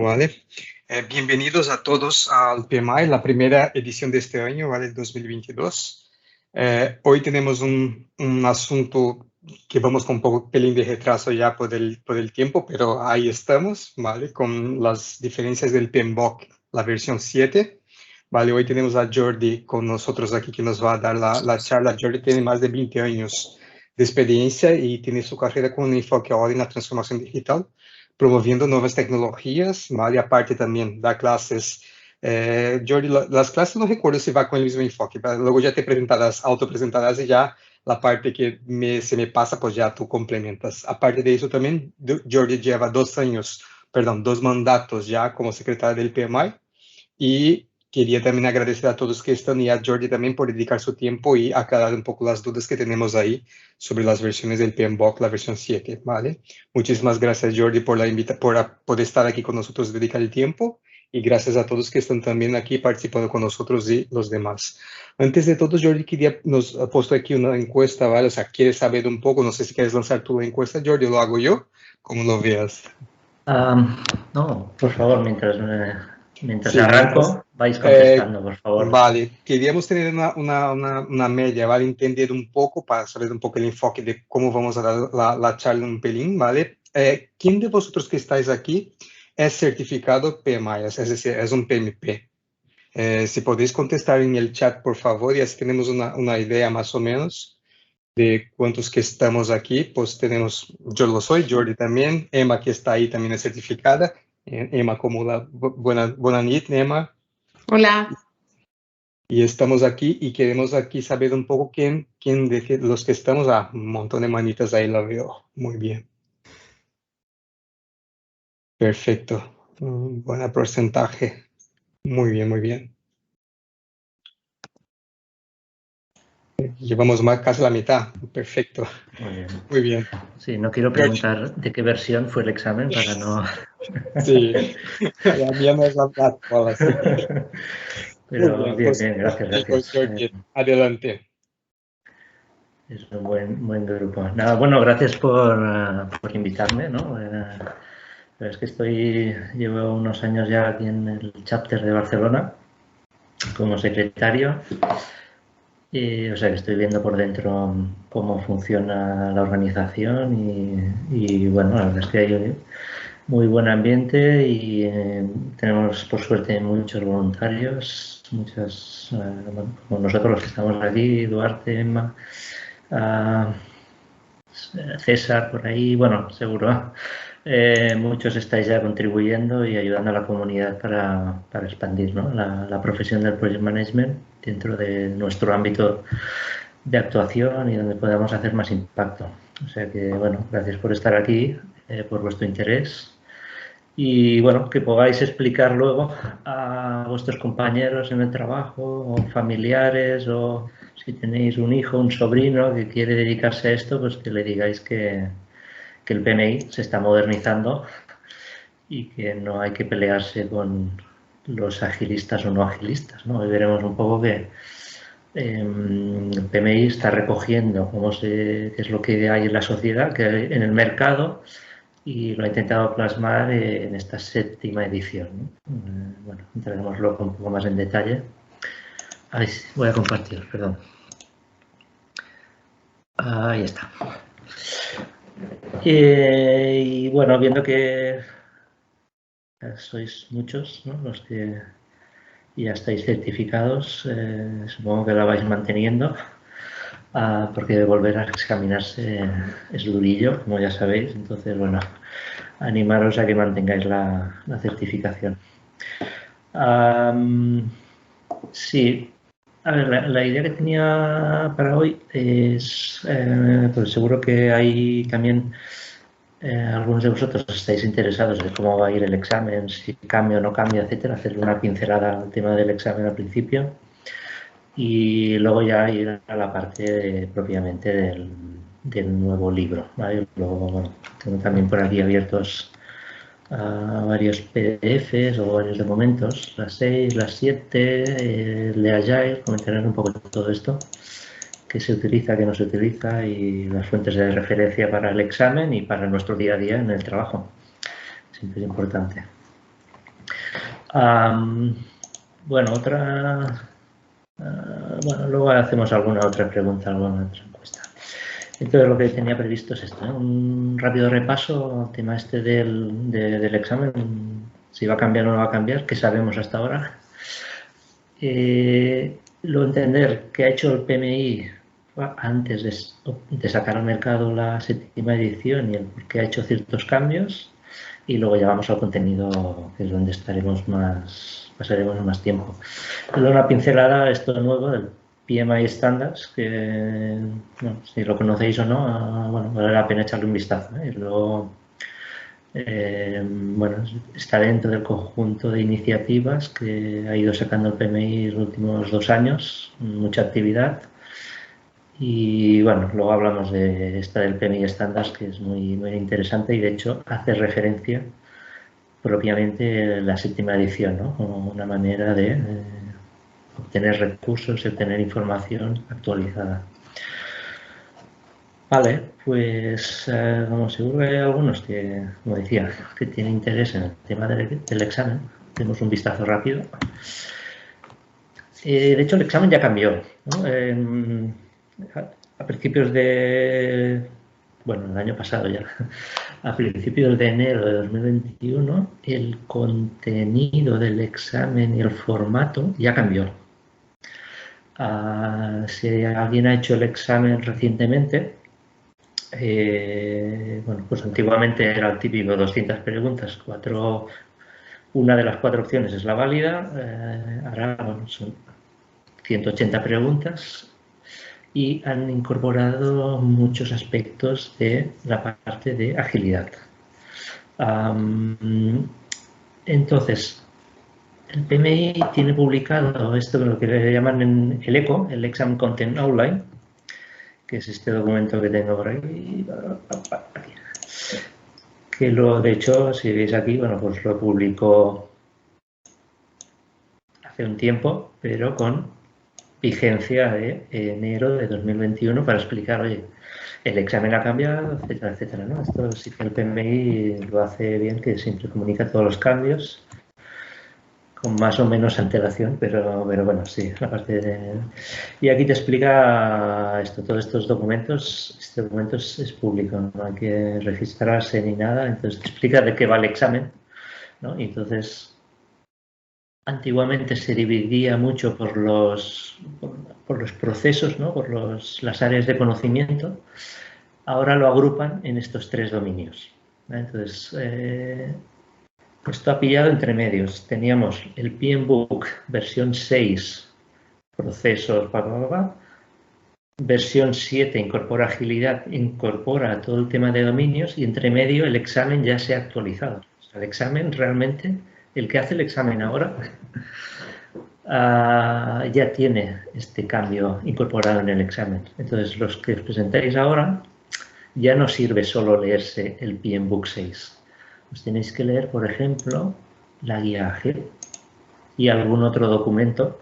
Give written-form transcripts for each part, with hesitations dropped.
Vale. Bienvenidos a todos al PMI, la primera edición de este año, ¿vale? 2022. Hoy tenemos un asunto que vamos con un poco pelín de retraso ya por el tiempo, pero ahí estamos, ¿vale? Con las diferencias del PMBOK, la versión 7. Vale, hoy tenemos a Jordi con nosotros aquí que nos va a dar la charla. Jordi tiene más de 20 años de experiencia y tiene su carrera con un enfoque ahora en la transformación digital, promoviendo nuevas tecnologías, ¿vale? Aparte también da clases. Jordi, las clases no recuerdo si va con el mismo enfoque, pero luego ya te presentarás, autopresentarás y ya la parte que se me pasa, pues ya tú complementas. Aparte de eso también, Jordi lleva 2 años, perdón, 2 mandatos ya como secretario del PMI y quería también agradecer a todos que están y a Jordi también por dedicar su tiempo y aclarar un poco las dudas que tenemos ahí sobre las versiones del PMBOK, la versión 7, ¿vale? Muchísimas gracias, Jordi, por estar aquí con nosotros, dedicar el tiempo, y gracias a todos que están también aquí participando con nosotros y los demás. Antes de todo, Jordi, nos ha puesto aquí una encuesta, ¿vale? O sea, quieres saber un poco, no sé si quieres lanzar tú la encuesta, Jordi, lo hago yo, como lo veas. No, por favor, mientras Sí, arranco, vais contestando, por favor. Vale, queríamos tener una media, ¿vale? Entender un poco, para saber un poco el enfoque de cómo vamos a dar la charla un pelín, ¿vale? ¿Quién de vosotros que estáis aquí es certificado PMI, es decir, es un PMP? Si podéis contestar en el chat, por favor, y así tenemos una idea más o menos de cuántos que estamos aquí. Pues tenemos, yo lo soy, Jordi también, Emma que está ahí también es certificada. Emma, como la buena nit, Emma. Hola. Y estamos aquí y queremos aquí saber un poco quién de los que estamos. Un montón de manitas ahí, lo veo. Muy bien. Perfecto. Buen porcentaje. Muy bien, muy bien. Llevamos casi la mitad. Perfecto. Muy bien. Muy bien. Sí, no quiero preguntar de qué versión fue el examen para no... Sí, la mía no es la actual, así que... Pero Muy bien, bien, pues, bien, gracias. adelante. Es un buen grupo. Nada, bueno, gracias por invitarme, ¿no? Pero es que llevo unos años ya aquí en el chapter de Barcelona como secretario. O sea que estoy viendo por dentro cómo funciona la organización y bueno, la verdad es que hay muy buen ambiente y tenemos por suerte muchos voluntarios, bueno, como nosotros los que estamos aquí, Duarte, Emma, César por ahí, bueno, seguro. Muchos estáis ya contribuyendo y ayudando a la comunidad para expandir, ¿no? la profesión del Project Management dentro de nuestro ámbito de actuación y donde podamos hacer más impacto. O sea que, bueno, gracias por estar aquí, por vuestro interés y, bueno, que podáis explicar luego a vuestros compañeros en el trabajo o familiares, o si tenéis un hijo, un sobrino que quiere dedicarse a esto, pues que le digáis que el PMI se está modernizando y que no hay que pelearse con los agilistas o no agilistas, ¿no? Hoy veremos un poco que PMI está recogiendo qué es lo que hay en la sociedad, que hay en el mercado, y lo ha intentado plasmar en esta 7ª edición, ¿no? Bueno, entraremos luego un poco más en detalle. Ahí voy a compartir, perdón. Ahí está. Y bueno, viendo que sois muchos, ¿no?, los que ya estáis certificados, supongo que la vais manteniendo, porque volver a examinarse es durillo, como ya sabéis. Entonces, bueno, animaros a que mantengáis la certificación. Sí, a ver, la idea que tenía para hoy es, pues seguro que hay también algunos de vosotros estáis interesados en cómo va a ir el examen, si cambia o no cambia, etcétera, hacerle una pincelada al tema del examen al principio y luego ya ir a la parte propiamente del nuevo libro, ¿vale? Luego, bueno, tengo también por aquí abiertos varios PDFs o varios documentos, las 6, las 7, el de Agile, comentaré un poco todo esto, qué se utiliza, qué no se utiliza y las fuentes de referencia para el examen y para nuestro día a día en el trabajo. Siempre es importante. Bueno, bueno, luego hacemos alguna otra pregunta, alguna otra encuesta. Entonces, lo que tenía previsto es esto, ¿eh? Un rápido repaso al tema este del examen, si va a cambiar o no va a cambiar, qué sabemos hasta ahora. Lo entender que ha hecho el PMI antes de sacar al mercado la 7ª edición y el por qué ha hecho ciertos cambios, y luego ya vamos al contenido, que es donde pasaremos más tiempo. Luego una pincelada, esto nuevo del PMI Standards, que bueno, si lo conocéis o no, bueno, vale la pena echarle un vistazo, ¿eh? Y luego, bueno, está dentro del conjunto de iniciativas que ha ido sacando el PMI los últimos 2 años, mucha actividad. Y bueno, luego hablamos de esta del PMI Standards, que es muy, muy interesante y de hecho hace referencia propiamente a la 7ª edición, ¿no? Como una manera de obtener recursos y obtener información actualizada. Vale, pues como seguro que hay algunos que, como decía, que tienen interés en el tema del examen, tenemos un vistazo rápido. De hecho, el examen ya cambió, ¿no? A principios de, bueno, el año pasado ya, a principios de enero de 2021, el contenido del examen y el formato ya cambió. Si alguien ha hecho el examen recientemente, bueno, pues antiguamente era el típico 200 preguntas, una de las 4 opciones es la válida, ahora bueno, son 180 preguntas y han incorporado muchos aspectos de la parte de agilidad. Entonces, el PMI tiene publicado esto, lo que le llaman en el ECO, el Exam Content Outline, que es este documento que tengo por aquí, que de hecho, si veis aquí, bueno, pues lo publicó hace un tiempo, pero con vigencia de enero de 2021 para explicar, oye, el examen ha cambiado, etcétera, etcétera, ¿no? Esto sí que el PMI lo hace bien, que siempre comunica todos los cambios con más o menos antelación, pero bueno, sí, la parte de... Y aquí te explica esto, todos estos documentos, este documento es público, no hay que registrarse ni nada, entonces te explica de qué va el examen, ¿no? Y entonces, antiguamente se dividía mucho por los procesos, ¿no? Por las áreas de conocimiento, ahora lo agrupan en estos 3 dominios, ¿no? Entonces, esto ha pillado entre medios. Teníamos el PMBOK versión 6, procesos, versión 7 incorpora agilidad, incorpora todo el tema de dominios y entre medio el examen ya se ha actualizado. O sea, el examen realmente, el que hace el examen ahora, ya tiene este cambio incorporado en el examen. Entonces, los que os presentáis ahora, ya no sirve solo leerse el PMBOK 6. Os tenéis que leer, por ejemplo, la guía ágil y algún otro documento,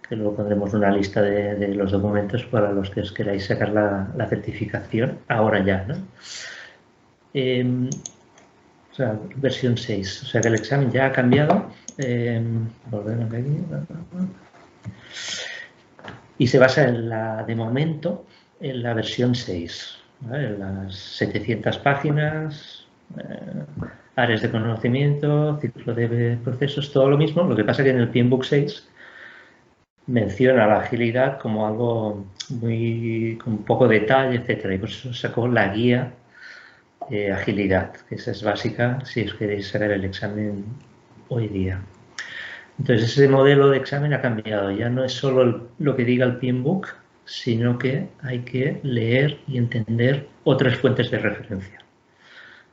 que luego pondremos una lista de los documentos para los que os queráis sacar la certificación, ahora ya, ¿no? O sea, versión 6, o sea que el examen ya ha cambiado. Volvemos aquí. Y se basa de momento, en la versión 6, ¿vale? En las 700 páginas, áreas de conocimiento, ciclo de procesos, todo lo mismo. Lo que pasa que en el PMBOK 6 menciona la agilidad como algo con poco detalle, etcétera, y por eso sacó la guía de agilidad, que esa es básica si os queréis sacar el examen hoy día. Entonces, ese modelo de examen ha cambiado. Ya no es solo lo que diga el PMBOK, sino que hay que leer y entender otras fuentes de referencia.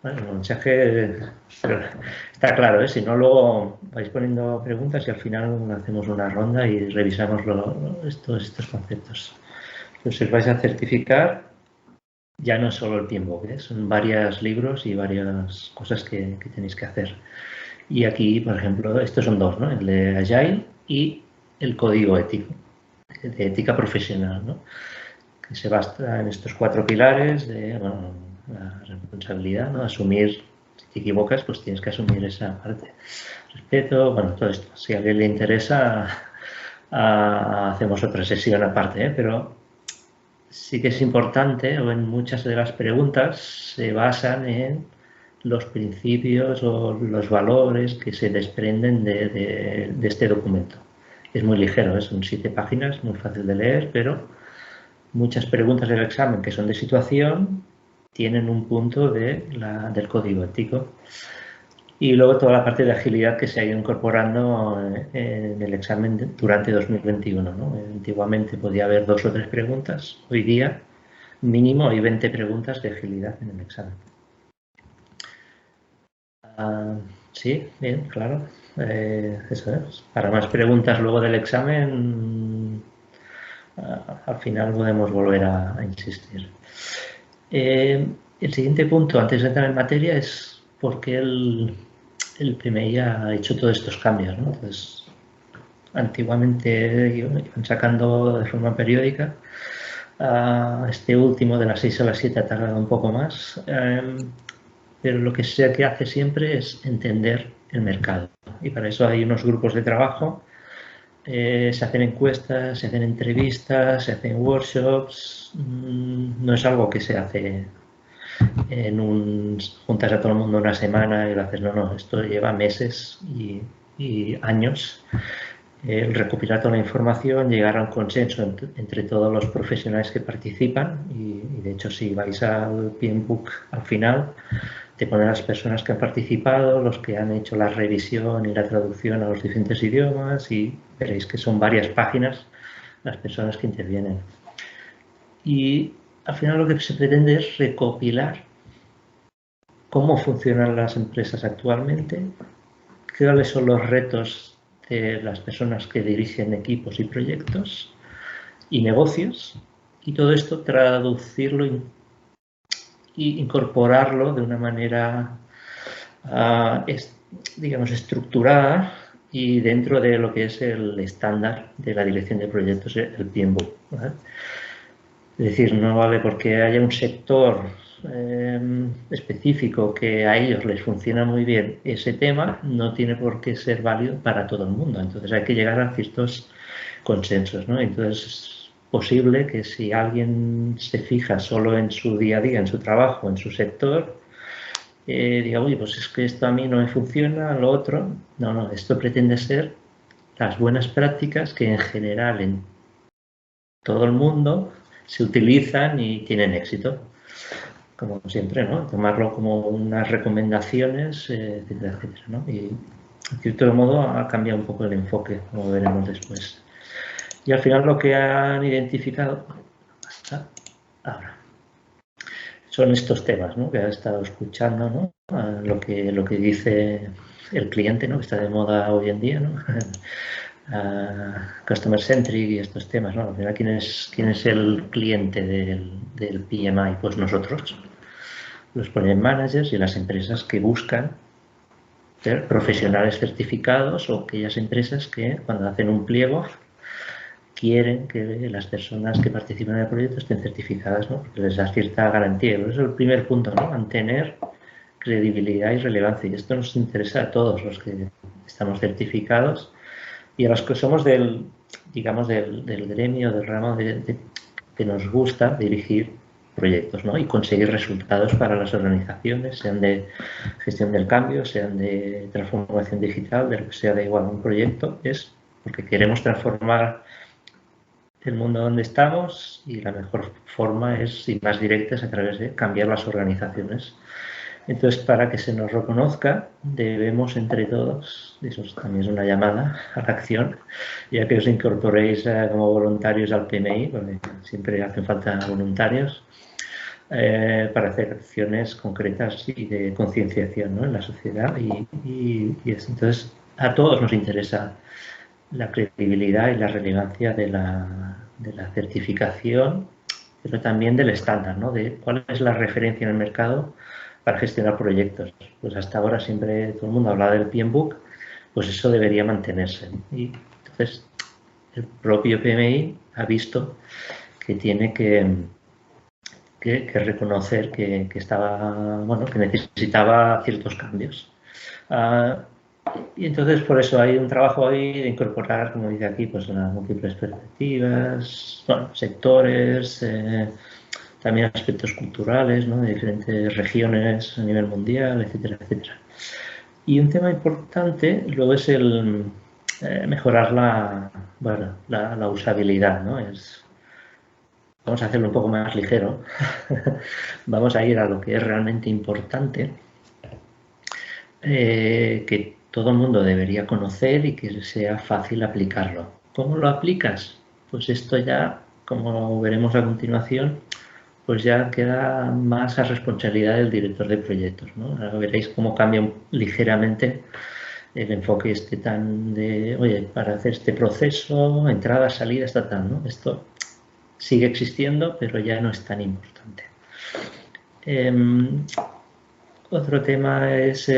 Bueno, el mensaje está claro, ¿eh? Si no, luego vais poniendo preguntas y al final hacemos una ronda y revisamos estos conceptos. Entonces, si os vais a certificar, ya no es solo el PMBOK, ¿eh? Son varios libros y varias cosas que tenéis que hacer. Y aquí, por ejemplo, estos son 2, ¿no? El de Agile y el código ético, de ética profesional, ¿no? Que se basa en estos 4 pilares de, bueno, la responsabilidad, ¿no? Asumir te equivocas, pues tienes que asumir esa parte. Respeto, bueno, todo esto. Si a alguien le interesa, hacemos otra sesión aparte, pero sí que es importante, o en muchas de las preguntas se basan en los principios o los valores que se desprenden de este documento. Es muy ligero, son 7 páginas, muy fácil de leer, pero muchas preguntas del examen que son de situación tienen un punto del código ético. Y luego toda la parte de agilidad que se ha ido incorporando en el examen durante 2021, ¿no? Antiguamente podía haber 2 o 3 preguntas, hoy día mínimo hay 20 preguntas de agilidad en el examen. Sí, bien, claro. Eso es. Para más preguntas luego del examen, al final podemos volver a insistir. El siguiente punto, antes de entrar en materia, es por qué el PMI ha hecho todos estos cambios, ¿no? Entonces, antiguamente iban sacando de forma periódica. Este último, de las 6 a las 7, ha tardado un poco más. Pero lo que sé que hace siempre es entender el mercado. Y para eso hay unos grupos de trabajo. Se hacen encuestas, se hacen entrevistas, se hacen workshops. No es algo que se hace juntas a todo el mundo una semana y lo haces. No, esto lleva meses y años. El recopilar toda la información, llegar a un consenso entre todos los profesionales que participan y de hecho si vais al PMBOK al final te ponen las personas que han participado, los que han hecho la revisión y la traducción a los diferentes idiomas y veréis que son varias páginas las personas que intervienen. Y al final lo que se pretende es recopilar cómo funcionan las empresas actualmente, cuáles son los retos de las personas que dirigen equipos y proyectos y negocios, y todo esto traducirlo e incorporarlo de una manera, digamos, estructurada y dentro de lo que es el estándar de la dirección de proyectos, el PMBOK, ¿vale? Es decir, no vale porque haya un sector específico que a ellos les funciona muy bien ese tema, no tiene por qué ser válido para todo el mundo. Entonces hay que llegar a ciertos consensos, ¿no? Entonces es posible que si alguien se fija solo en su día a día, en su trabajo, en su sector, diga, uy, pues es que esto a mí no me funciona, lo otro. No, esto pretende ser las buenas prácticas que en general en todo el mundo se utilizan y tienen éxito. Como siempre, ¿no? Tomarlo como unas recomendaciones, etcétera, etcétera, ¿no? Y de cierto modo ha cambiado un poco el enfoque, como veremos después. Y al final lo que han identificado hasta ahora son estos temas, ¿no? Que ha estado escuchando, ¿no? Lo que dice el cliente, ¿no? Que está de moda hoy en día, ¿no? Customer centric y estos temas, ¿no? Al final, ¿quién es el cliente del PMI? Pues nosotros, los project managers y las empresas que buscan ser profesionales certificados o aquellas empresas que cuando hacen un pliego quieren que las personas que participan en el proyecto estén certificadas, ¿no? Porque les da cierta garantía. Eso es el primer punto, ¿no? Mantener credibilidad y relevancia. Y esto nos interesa a todos los que estamos certificados y a los que somos del gremio, del ramo que nos gusta dirigir proyectos, ¿no? Y conseguir resultados para las organizaciones, sean de gestión del cambio, sean de transformación digital, de lo que sea, da igual, un proyecto es porque queremos transformar el mundo donde estamos y la mejor forma es, y más directa, es a través de cambiar las organizaciones. Entonces, para que se nos reconozca, debemos entre todos, eso también es una llamada a la acción, ya que os incorporéis como voluntarios al PMI, porque siempre hacen falta voluntarios, para hacer acciones concretas y de concienciación, ¿no? En la sociedad. Y entonces, a todos nos interesa la credibilidad y la relevancia de la certificación, pero también del estándar, ¿no? De cuál es la referencia en el mercado para gestionar proyectos. Pues hasta ahora siempre todo el mundo hablaba del PMBOK, pues eso debería mantenerse. Y entonces el propio PMI ha visto que tiene que que reconocer que estaba, bueno, que necesitaba ciertos cambios. Y entonces por eso hay un trabajo ahí de incorporar, como dice aquí, pues las múltiples perspectivas, bueno, sectores, también aspectos culturales, ¿no? De diferentes regiones a nivel mundial, etcétera, etcétera. Y un tema importante luego es el mejorar la usabilidad, ¿no? Vamos a hacerlo un poco más ligero. Vamos a ir a lo que es realmente importante, que todo el mundo debería conocer y que sea fácil aplicarlo. ¿Cómo lo aplicas? Pues esto ya, como veremos a continuación, pues ya queda más a responsabilidad del director de proyectos, ¿no? Ahora veréis cómo cambia ligeramente el enfoque tan de, oye, para hacer este proceso, entrada, salida, tal, ¿no? Esto sigue existiendo, pero ya no es tan importante. Otro tema es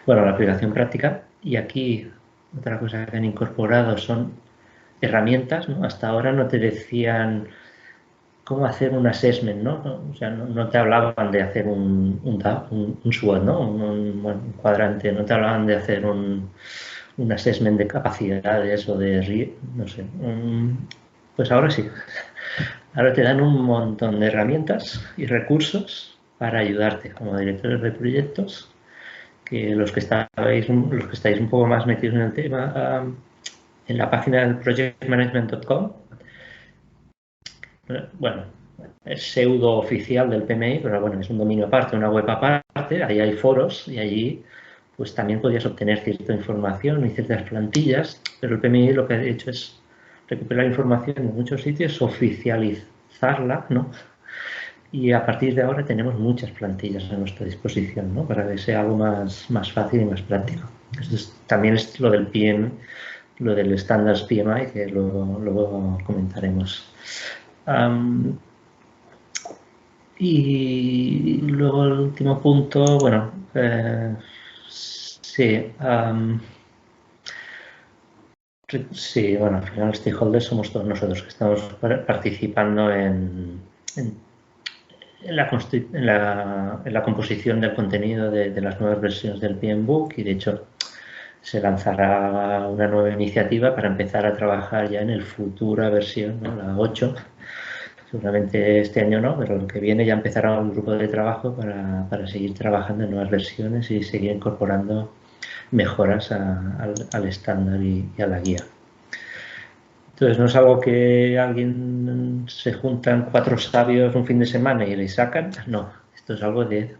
la aplicación práctica, y aquí otra cosa que han incorporado son herramientas, ¿no? Hasta ahora no te decían cómo hacer un assessment, ¿no? O sea, no te hablaban de hacer un SWOT, ¿no? Un cuadrante, no te hablaban de hacer un assessment de capacidades o de, no sé. Pues ahora sí. Ahora te dan un montón de herramientas y recursos para ayudarte como directores de proyectos, que los que estáis un poco más metidos en el tema, en la página del projectmanagement.com, bueno, es pseudo oficial del PMI, pero bueno, es un dominio aparte, una web aparte, ahí hay foros y allí pues también podías obtener cierta información y ciertas plantillas, pero el PMI lo que ha hecho es recuperar información en muchos sitios, oficializarla, ¿no? Y a partir de ahora tenemos muchas plantillas a nuestra disposición, ¿no? Para que sea algo más fácil y más práctico. También es lo del PM, lo del Standards PMI, que luego comentaremos. Y luego el último punto, bueno, sí. Sí, bueno, al final stakeholders somos todos nosotros que estamos participando en la composición del contenido de las nuevas versiones del PMBOK, y de hecho se lanzará una nueva iniciativa para empezar a trabajar ya en el futura versión, ¿no? La 8. Seguramente este año no, pero el que viene ya empezará un grupo de trabajo para seguir trabajando en nuevas versiones y seguir incorporando mejoras al estándar y a la guía. Entonces no es algo que alguien se juntan 4 sabios un fin de semana y le sacan, no, esto es algo de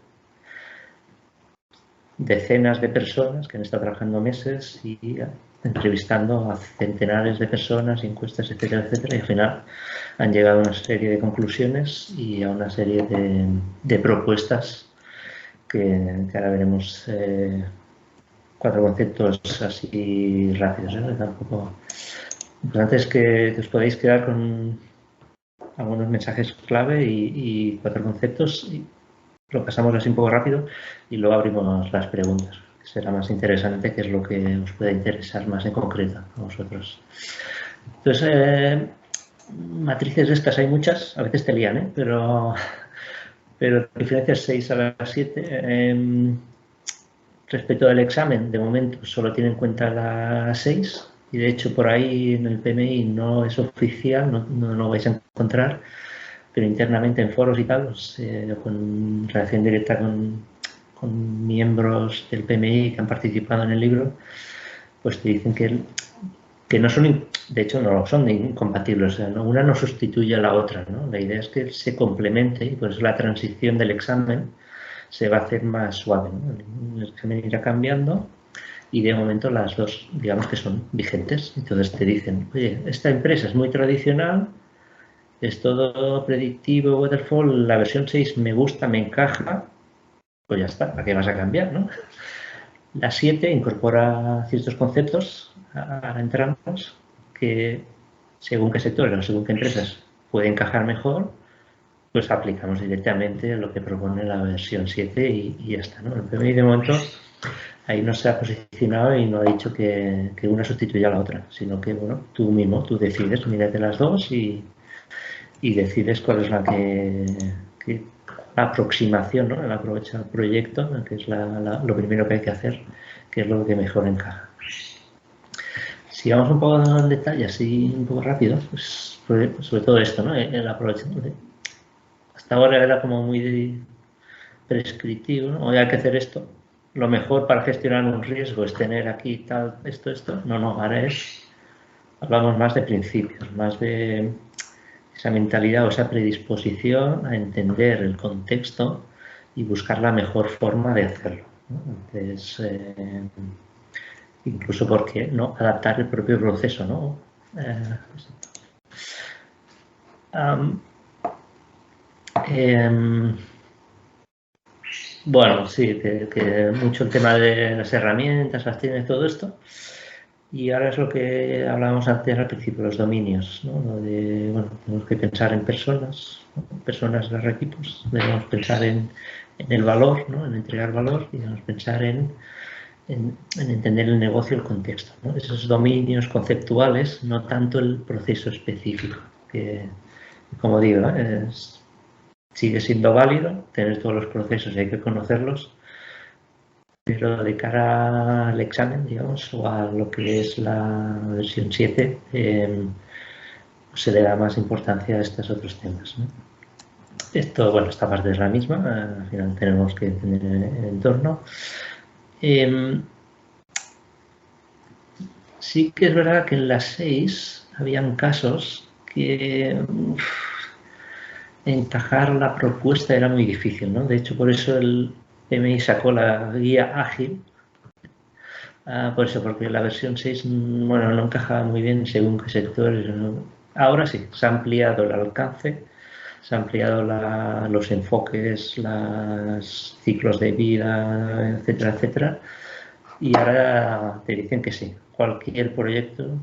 decenas de personas que han estado trabajando meses y entrevistando a centenares de personas, encuestas, etcétera, etcétera, y al final han llegado a una serie de conclusiones y a una serie de propuestas que ahora veremos. 4 conceptos así rápidos, ¿eh? Tampoco. Lo importante es que os podáis quedar con algunos mensajes clave y 4 conceptos. Y lo pasamos así un poco rápido y luego abrimos las preguntas, que será más interesante, que es lo que os pueda interesar más en concreto a vosotros. Entonces, matrices de estas hay muchas, a veces te lían, ¿eh? pero diferencias 6 a las 7. Respecto al examen, de momento solo tiene en cuenta la 6, y de hecho por ahí en el PMI no es oficial, no lo vais a encontrar, pero internamente en foros y tal, pues, con relación directa con miembros del PMI que han participado en el libro, pues te dicen que no son, de hecho no son incompatibles, o sea, una no sustituye a la otra, ¿no? La idea es que se complemente, y pues la transición del examen se va a hacer más suave, ¿no? El examen irá cambiando y de momento las dos, digamos que son vigentes. Entonces te dicen, oye, esta empresa es muy tradicional, es todo predictivo, waterfall, la versión 6 me gusta, me encaja, pues ya está, ¿para qué vas a cambiar, no? La 7 incorpora ciertos conceptos, ahora entramos, que según qué sectores o según qué empresas puede encajar mejor, pues aplicamos directamente lo que propone la versión 7 y ya está, ¿no? El PMI de momento ahí no se ha posicionado y no ha dicho que una sustituya a la otra, sino que, bueno, tú mismo, tú decides, mírate las dos y y decides cuál es la la aproximación, ¿no? El aprovechar el proyecto, que es lo primero que hay que hacer, que es lo que mejor encaja. Si vamos un poco en detalle, así un poco rápido, pues sobre todo esto, ¿no? El aprovechamiento. Hasta ahora era como muy prescriptivo, ¿no? Hoy hay que hacer esto. Lo mejor para gestionar un riesgo es tener aquí tal, esto. No, ahora hablamos más de principios, más de esa mentalidad o esa predisposición a entender el contexto y buscar la mejor forma de hacerlo, ¿no? Entonces, incluso porque no adaptar el propio proceso, ¿no? Bueno, sí, que mucho el tema de las herramientas, las tiendas, todo esto. Y ahora es lo que hablábamos antes al principio, los dominios, ¿no? Lo de, bueno, tenemos que pensar en personas, ¿no? Personas de los equipos, debemos pensar en el valor, ¿no? En entregar valor y debemos pensar en entender el negocio, el contexto, ¿no? Esos dominios conceptuales, no tanto el proceso específico, que, como digo, sigue siendo válido tener todos los procesos y hay que conocerlos, pero de cara al examen, digamos, o a lo que es la versión 7, se le da más importancia a estos otros temas, ¿no? Esto, bueno, esta parte es la misma, al final tenemos que entender el entorno. Sí que es verdad que en las 6 habían casos que encajar la propuesta era muy difícil, ¿no? De hecho, por eso el PMI sacó la guía ágil. Por eso, porque la versión 6, bueno, no encajaba muy bien según qué sectores. ¿No? Ahora sí, se ha ampliado el alcance, se han ampliado los enfoques, los ciclos de vida, etcétera, etcétera. Y ahora te dicen que sí, cualquier proyecto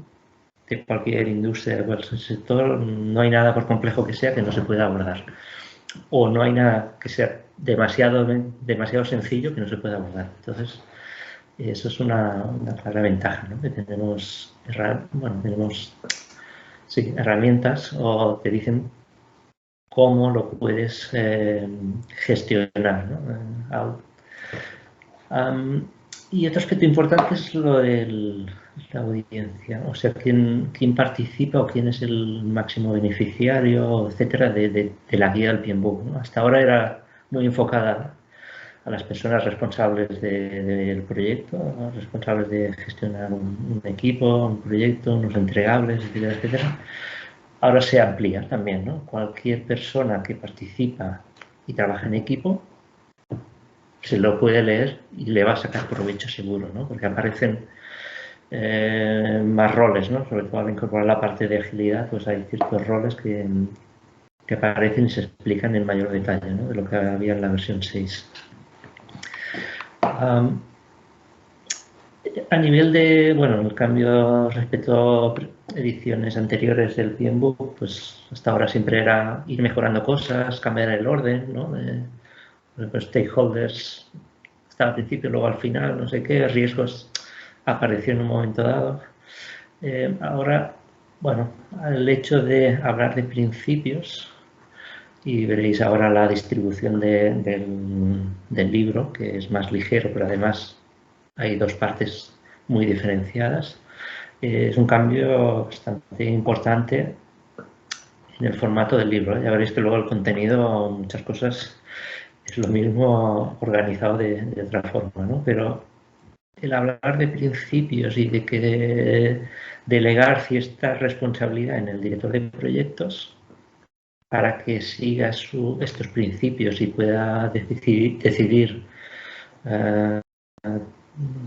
de cualquier industria, de cualquier sector, no hay nada por complejo que sea que no se pueda abordar. O no hay nada que sea demasiado sencillo que no se pueda abordar. Entonces, eso es una clara ventaja, ¿no? Que tenemos herramientas o te dicen cómo lo puedes gestionar, ¿no? Y otro aspecto importante es lo de la audiencia, o sea, quién participa o quién es el máximo beneficiario, etcétera, de la guía del PMBOK, ¿no? Hasta ahora era muy enfocada a las personas responsables del proyecto, ¿no? Responsables de gestionar un equipo, un proyecto, unos entregables, etcétera, etcétera. Ahora se amplía también, ¿no? Cualquier persona que participa y trabaja en equipo se lo puede leer y le va a sacar provecho seguro, ¿no? Porque aparecen más roles, ¿no? Sobre todo al incorporar la parte de agilidad, pues hay ciertos roles que aparecen y se explican en mayor detalle, ¿no? De lo que había en la versión 6. A nivel de, bueno, el cambio respecto a ediciones anteriores del PMBOK, pues hasta ahora siempre era ir mejorando cosas, cambiar el orden, ¿no? Por ejemplo, stakeholders estaba al principio, luego al final, no sé qué, riesgos apareció en un momento dado. Ahora, bueno, el hecho de hablar de principios, y veréis ahora la distribución del libro, que es más ligero, pero además hay dos partes muy diferenciadas. Es un cambio bastante importante en el formato del libro. Ya veréis que luego el contenido, muchas cosas, es lo mismo organizado de otra forma, ¿no? Pero el hablar de principios y de que delegar cierta responsabilidad en el director de proyectos para que siga estos principios y pueda decidir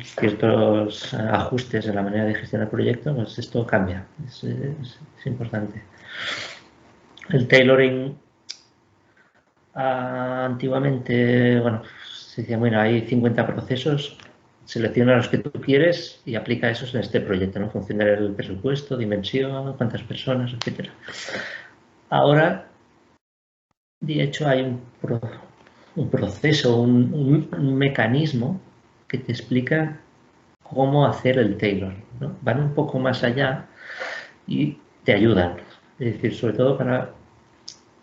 ciertos ajustes en la manera de gestionar el proyecto, pues esto cambia, es importante. El tailoring, antiguamente, bueno, se decía, bueno, hay 50 procesos, selecciona los que tú quieres y aplica esos en este proyecto, ¿no? En función del presupuesto, dimensión, cuántas personas, etcétera. Ahora, de hecho, hay un proceso, un mecanismo que te explica cómo hacer el tailor, ¿no? Van un poco más allá y te ayudan. Es decir, sobre todo para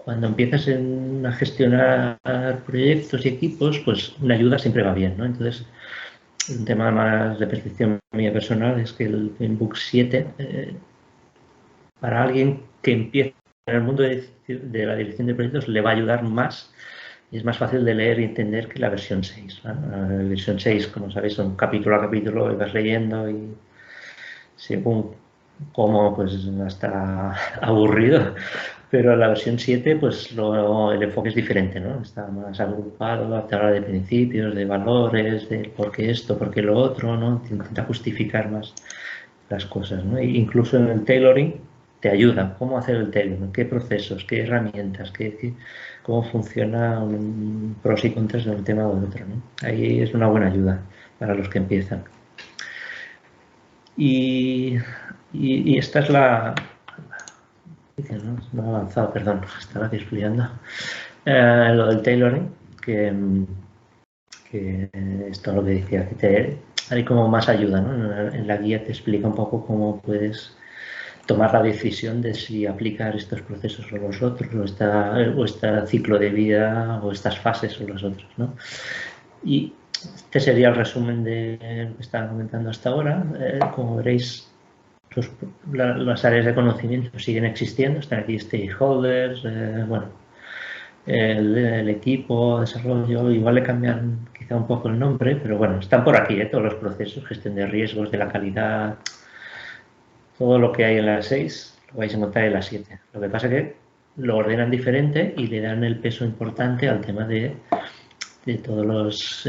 cuando empiezas a gestionar proyectos y equipos, pues una ayuda siempre va bien, ¿no? Entonces, un tema más de percepción mía personal es que el Book 7, para alguien que empieza en el mundo de la dirección de proyectos, le va a ayudar más y es más fácil de leer y entender que la versión 6. ¿no? La versión 6, como sabéis, son capítulo a capítulo y vas leyendo y según cómo, pues hasta aburrido. Pero la versión 7, pues el enfoque es diferente, ¿no? Está más agrupado, te habla de principios, de valores, de por qué esto, por qué lo otro, ¿no? Te intenta justificar más las cosas, ¿no? E incluso en el tailoring te ayuda. ¿Cómo hacer el tailoring? ¿Qué procesos? ¿Qué herramientas? ¿Cómo funciona un pros y contras de un tema o de otro, ¿no? Ahí es una buena ayuda para los que empiezan. Y esta es la... No he avanzado, perdón, estaba aquí explicando. Lo del tailoring, que esto es lo que decía, que hay como más ayuda, ¿no? En la guía te explica un poco cómo puedes tomar la decisión de si aplicar estos procesos o los otros, o este ciclo de vida, o estas fases o los otros, ¿no? Y este sería el resumen de lo que estaba comentando hasta ahora. Como veréis, las áreas de conocimiento siguen existiendo, están aquí stakeholders, bueno, el equipo, desarrollo, igual le cambian quizá un poco el nombre, pero bueno, están por aquí, todos los procesos, gestión de riesgos, de la calidad, todo lo que hay en la 6 lo vais a encontrar en la 7. Lo que pasa es que lo ordenan diferente y le dan el peso importante al tema de todos los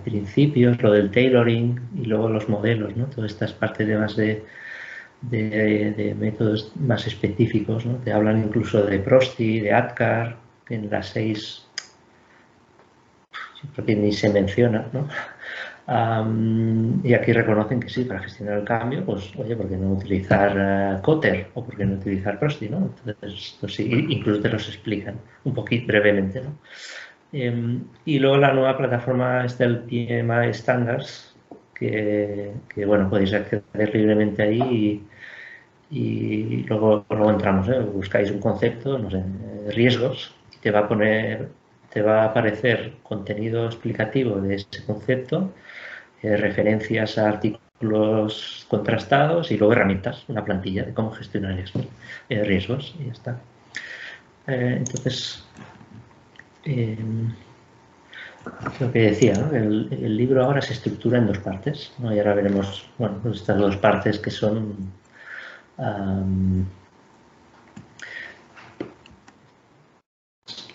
principios, lo del tailoring y luego los modelos, ¿no? Todas estas partes de más de métodos más específicos, ¿no? Te hablan incluso de PROSTI, de ADKAR, que en las 6 creo que ni se menciona, ¿no? Y aquí reconocen que sí, para gestionar el cambio, pues oye, ¿por qué no utilizar Kotter o por qué no utilizar PROSTI, ¿no? Entonces, pues sí, incluso te los explican un poquito brevemente, ¿no? Y luego la nueva plataforma es del PMI Standards, que bueno, podéis acceder libremente ahí y luego entramos, buscáis un concepto, no sé, riesgos, y te va a aparecer contenido explicativo de ese concepto, referencias a artículos contrastados y luego herramientas, una plantilla de cómo gestionar riesgos y ya está. Entonces, lo que decía, ¿no? El libro ahora se estructura en dos partes, ¿no? Y ahora veremos, bueno, pues estas dos partes que son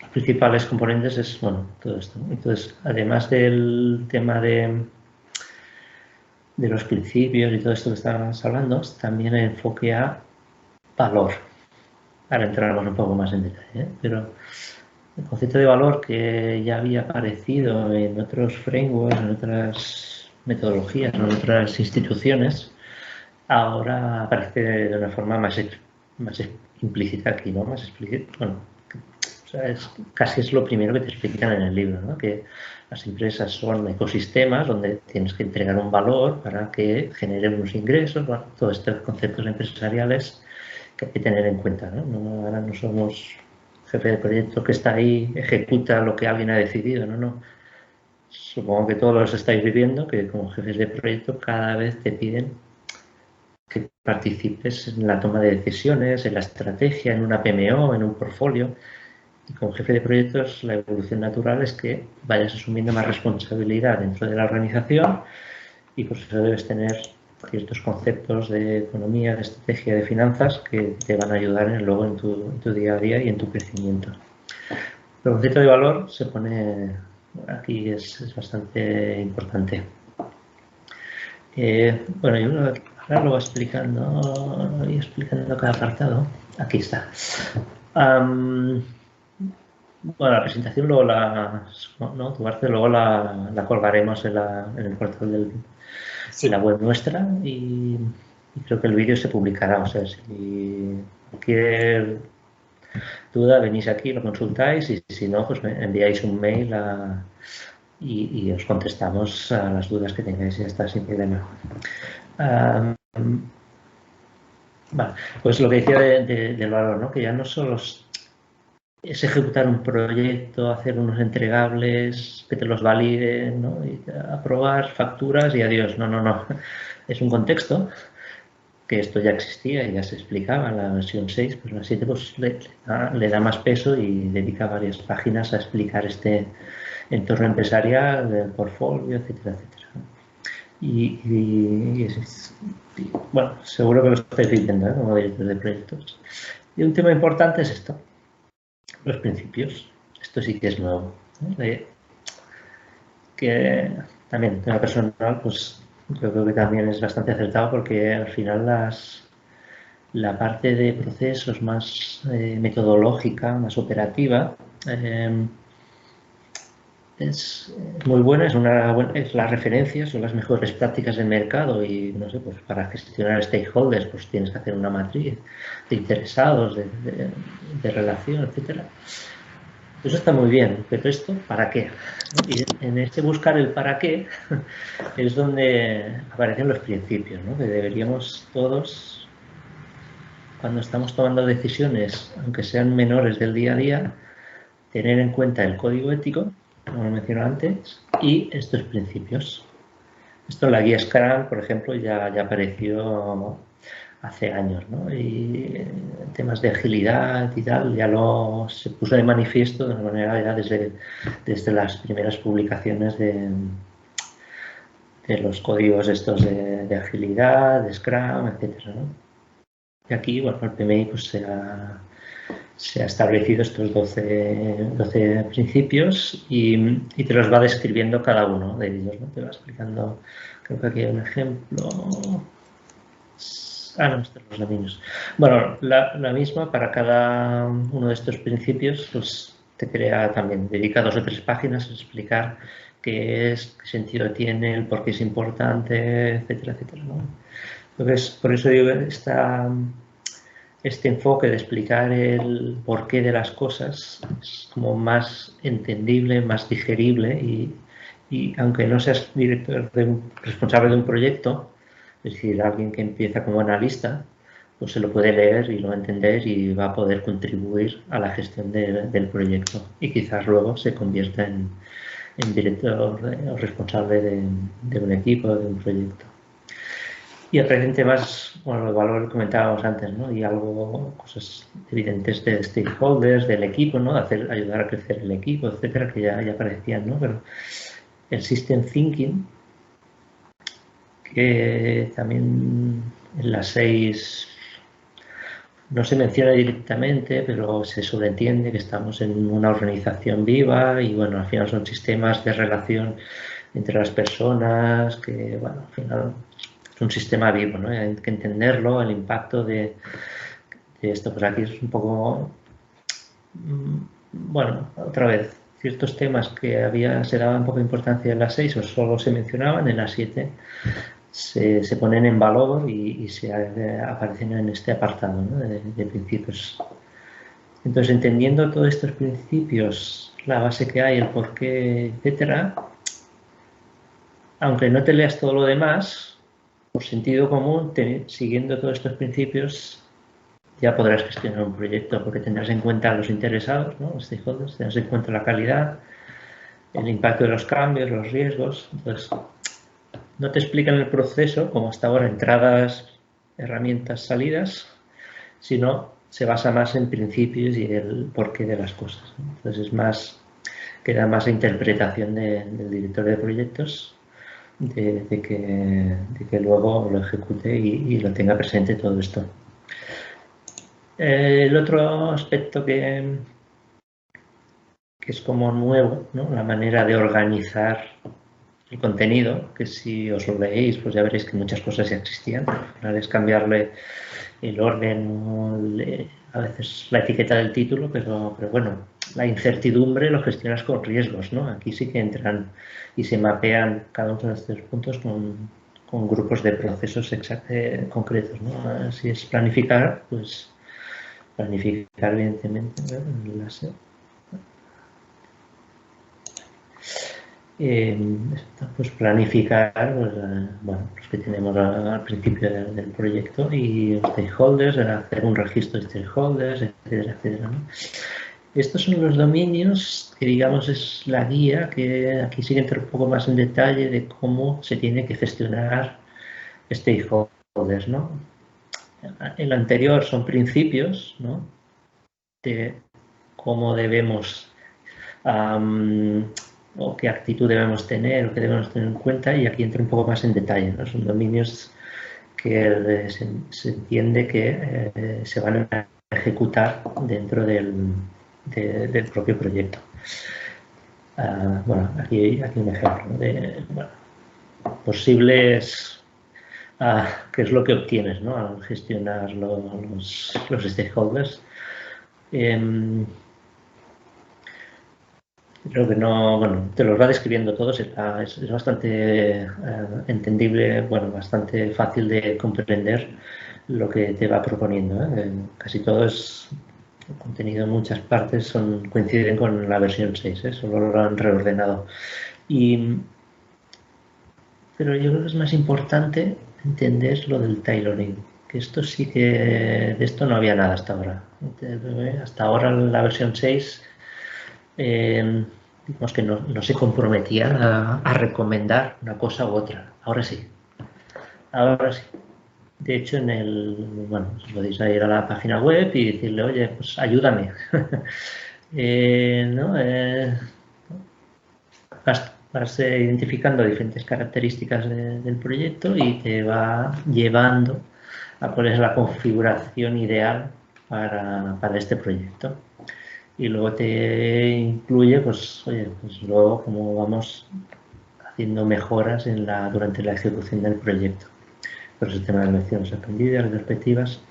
los principales componentes es, bueno, todo esto, ¿no? Entonces, además del tema de los principios y todo esto que estábamos hablando, también el enfoque a valor. Ahora entraremos un poco más en detalle, pero el concepto de valor que ya había aparecido en otros frameworks, en otras metodologías, en otras instituciones, ahora aparece de una forma más implícita aquí, ¿no? Más explícita. Bueno, o sea, casi es lo primero que te explican en el libro, ¿no? Que las empresas son ecosistemas donde tienes que entregar un valor para que generen unos ingresos, bueno, todos estos conceptos empresariales que hay que tener en cuenta, ¿no? Ahora no somos jefe de proyecto que está ahí, ejecuta lo que alguien ha decidido, no. Supongo que todos los estáis viviendo, que como jefes de proyecto cada vez te piden que participes en la toma de decisiones, en la estrategia, en una PMO, en un portfolio. Y como jefe de proyectos, la evolución natural es que vayas asumiendo más responsabilidad dentro de la organización y por eso debes tener ciertos conceptos de economía, de estrategia, de finanzas que te van a ayudar luego en tu día a día y en tu crecimiento. El concepto de valor se pone aquí, es bastante importante. Bueno, yo ahora lo voy explicando cada apartado. Aquí está. Bueno, la presentación luego tu parte luego la colgaremos en el portal en la web nuestra y creo que el vídeo se publicará. O sea, si cualquier duda venís aquí, lo consultáis y si no, pues me enviáis un mail y os contestamos a las dudas que tengáis y ya está, sin problema. Vale, pues lo que decía del valor, ¿no? Que ya no solo es ejecutar un proyecto, hacer unos entregables, que te los validen, ¿no? Y aprobar facturas y adiós. No, no, no. Es un contexto que esto ya existía y ya se explicaba en la versión 6, pues la 7 pues, le da más peso y dedica varias páginas a explicar este entorno empresarial, el portfolio, etcétera, etcétera. Bueno, seguro que lo estáis viviendo, ¿eh? Como director de proyectos. Y un tema importante es esto, los principios. Esto sí que es nuevo, ¿eh? Que también, tema personal, pues yo creo que también es bastante acertado porque al final la parte de procesos más metodológica, más operativa, es muy buena, es la referencia, son las mejores prácticas del mercado y, no sé, pues para gestionar stakeholders, pues tienes que hacer una matriz de interesados, de relación, etcétera. Eso está muy bien, pero esto, ¿para qué? Y en este buscar el para qué es donde aparecen los principios, ¿no? Que deberíamos todos, cuando estamos tomando decisiones, aunque sean menores del día a día, tener en cuenta el código ético, como lo mencioné antes, y estos principios. Esto en la guía Scrum, por ejemplo, ya apareció hace años, ¿no? Y temas de agilidad y tal, ya se puso de manifiesto de una manera ya desde las primeras publicaciones de los códigos estos de agilidad, de Scrum, etcétera, ¿no? Y aquí, bueno, el PMI pues se ha establecido estos 12 principios y te los va describiendo cada uno de ellos, ¿no? Te va explicando, creo que aquí hay un ejemplo. No, estos son los dominios. Bueno, la misma para cada uno de estos principios, pues te crea también, dedica 2 o 3 páginas a explicar qué es, qué sentido tiene, el por qué es importante, etcétera, etcétera, ¿no? Entonces, por eso digo, este enfoque de explicar el porqué de las cosas es como más entendible, más digerible y aunque no seas responsable de un proyecto, es decir, alguien que empieza como analista, pues se lo puede leer y lo va a entender y va a poder contribuir a la gestión del proyecto y quizás luego se convierta en director o responsable de un equipo, de un proyecto. Y aparecen temas, bueno, el valor que comentábamos antes, ¿no? Y cosas evidentes de stakeholders, del equipo, ¿no? Ayudar a crecer el equipo, etcétera, que ya aparecían, ¿no? Pero el system thinking, que también en las 6 no se menciona directamente, pero se sobreentiende que estamos en una organización viva y, bueno, al final son sistemas de relación entre las personas que, bueno, al final es un sistema vivo, ¿no? Hay que entenderlo, el impacto de esto. Pues aquí es un poco, bueno, otra vez, ciertos temas que se daban poca importancia en las 6 o solo se mencionaban, en las 7 se ponen en valor y se aparecen en este apartado, ¿no? de principios. Entonces, entendiendo todos estos principios, la base que hay, el porqué, etcétera, aunque no te leas todo lo demás, por sentido común, siguiendo todos estos principios, ya podrás gestionar un proyecto porque tendrás en cuenta a los interesados, ¿no? Los stakeholders, tendrás en cuenta la calidad, el impacto de los cambios, los riesgos. Entonces, no te explican el proceso, como hasta ahora, entradas, herramientas, salidas, sino se basa más en principios y el porqué de las cosas, ¿no? Entonces, queda más a interpretación del director de proyectos de que luego lo ejecute y lo tenga presente todo esto. El otro aspecto que es como nuevo, ¿no? La manera de organizar el contenido, que si os lo leéis, pues ya veréis que muchas cosas ya existían. Al final es cambiarle el orden, a veces la etiqueta del título, pero bueno, la incertidumbre lo gestionas con riesgos, ¿no? Aquí sí que entran y se mapean cada uno de estos puntos con grupos de procesos concretos, ¿no? Si es planificar, pues planificar evidentemente, ¿no? Pues planificar, pues, bueno, los que tenemos al principio del proyecto y stakeholders, hacer un registro de stakeholders, etcétera, etcétera, ¿no? Estos son los dominios que, digamos, es la guía que aquí sí que entra un poco más en detalle de cómo se tiene que gestionar stakeholders, ¿no? El anterior son principios, ¿no? De cómo debemos o qué actitud debemos tener o qué debemos tener en cuenta, y aquí entra un poco más en detalle, ¿no? Son dominios que se entiende que se van a ejecutar dentro del propio proyecto. Bueno, aquí un ejemplo de posibles, qué es lo que obtienes, ¿no?, al gestionar los stakeholders. Creo que no, bueno, te los va describiendo todos, es bastante entendible, bueno, bastante fácil de comprender lo que te va proponiendo, ¿eh? Casi todo es contenido, en muchas partes coinciden con la versión 6, ¿eh? Solo lo han reordenado. Pero yo creo que es más importante entender lo del tailoring, que esto sí que, de esto no había nada hasta ahora. Hasta ahora la versión 6, digamos que no se comprometía a recomendar una cosa u otra. Ahora sí. Ahora sí. De hecho, bueno, podéis ir a la página web y decirle, oye, pues ayúdame. ¿No? Vas identificando diferentes características del proyecto y te va llevando a cuál es la configuración ideal para este proyecto. Y luego te incluye, pues, oye, pues luego cómo vamos haciendo mejoras durante la ejecución del proyecto. Los sistemas de lecciones aprendidas, perspectivas,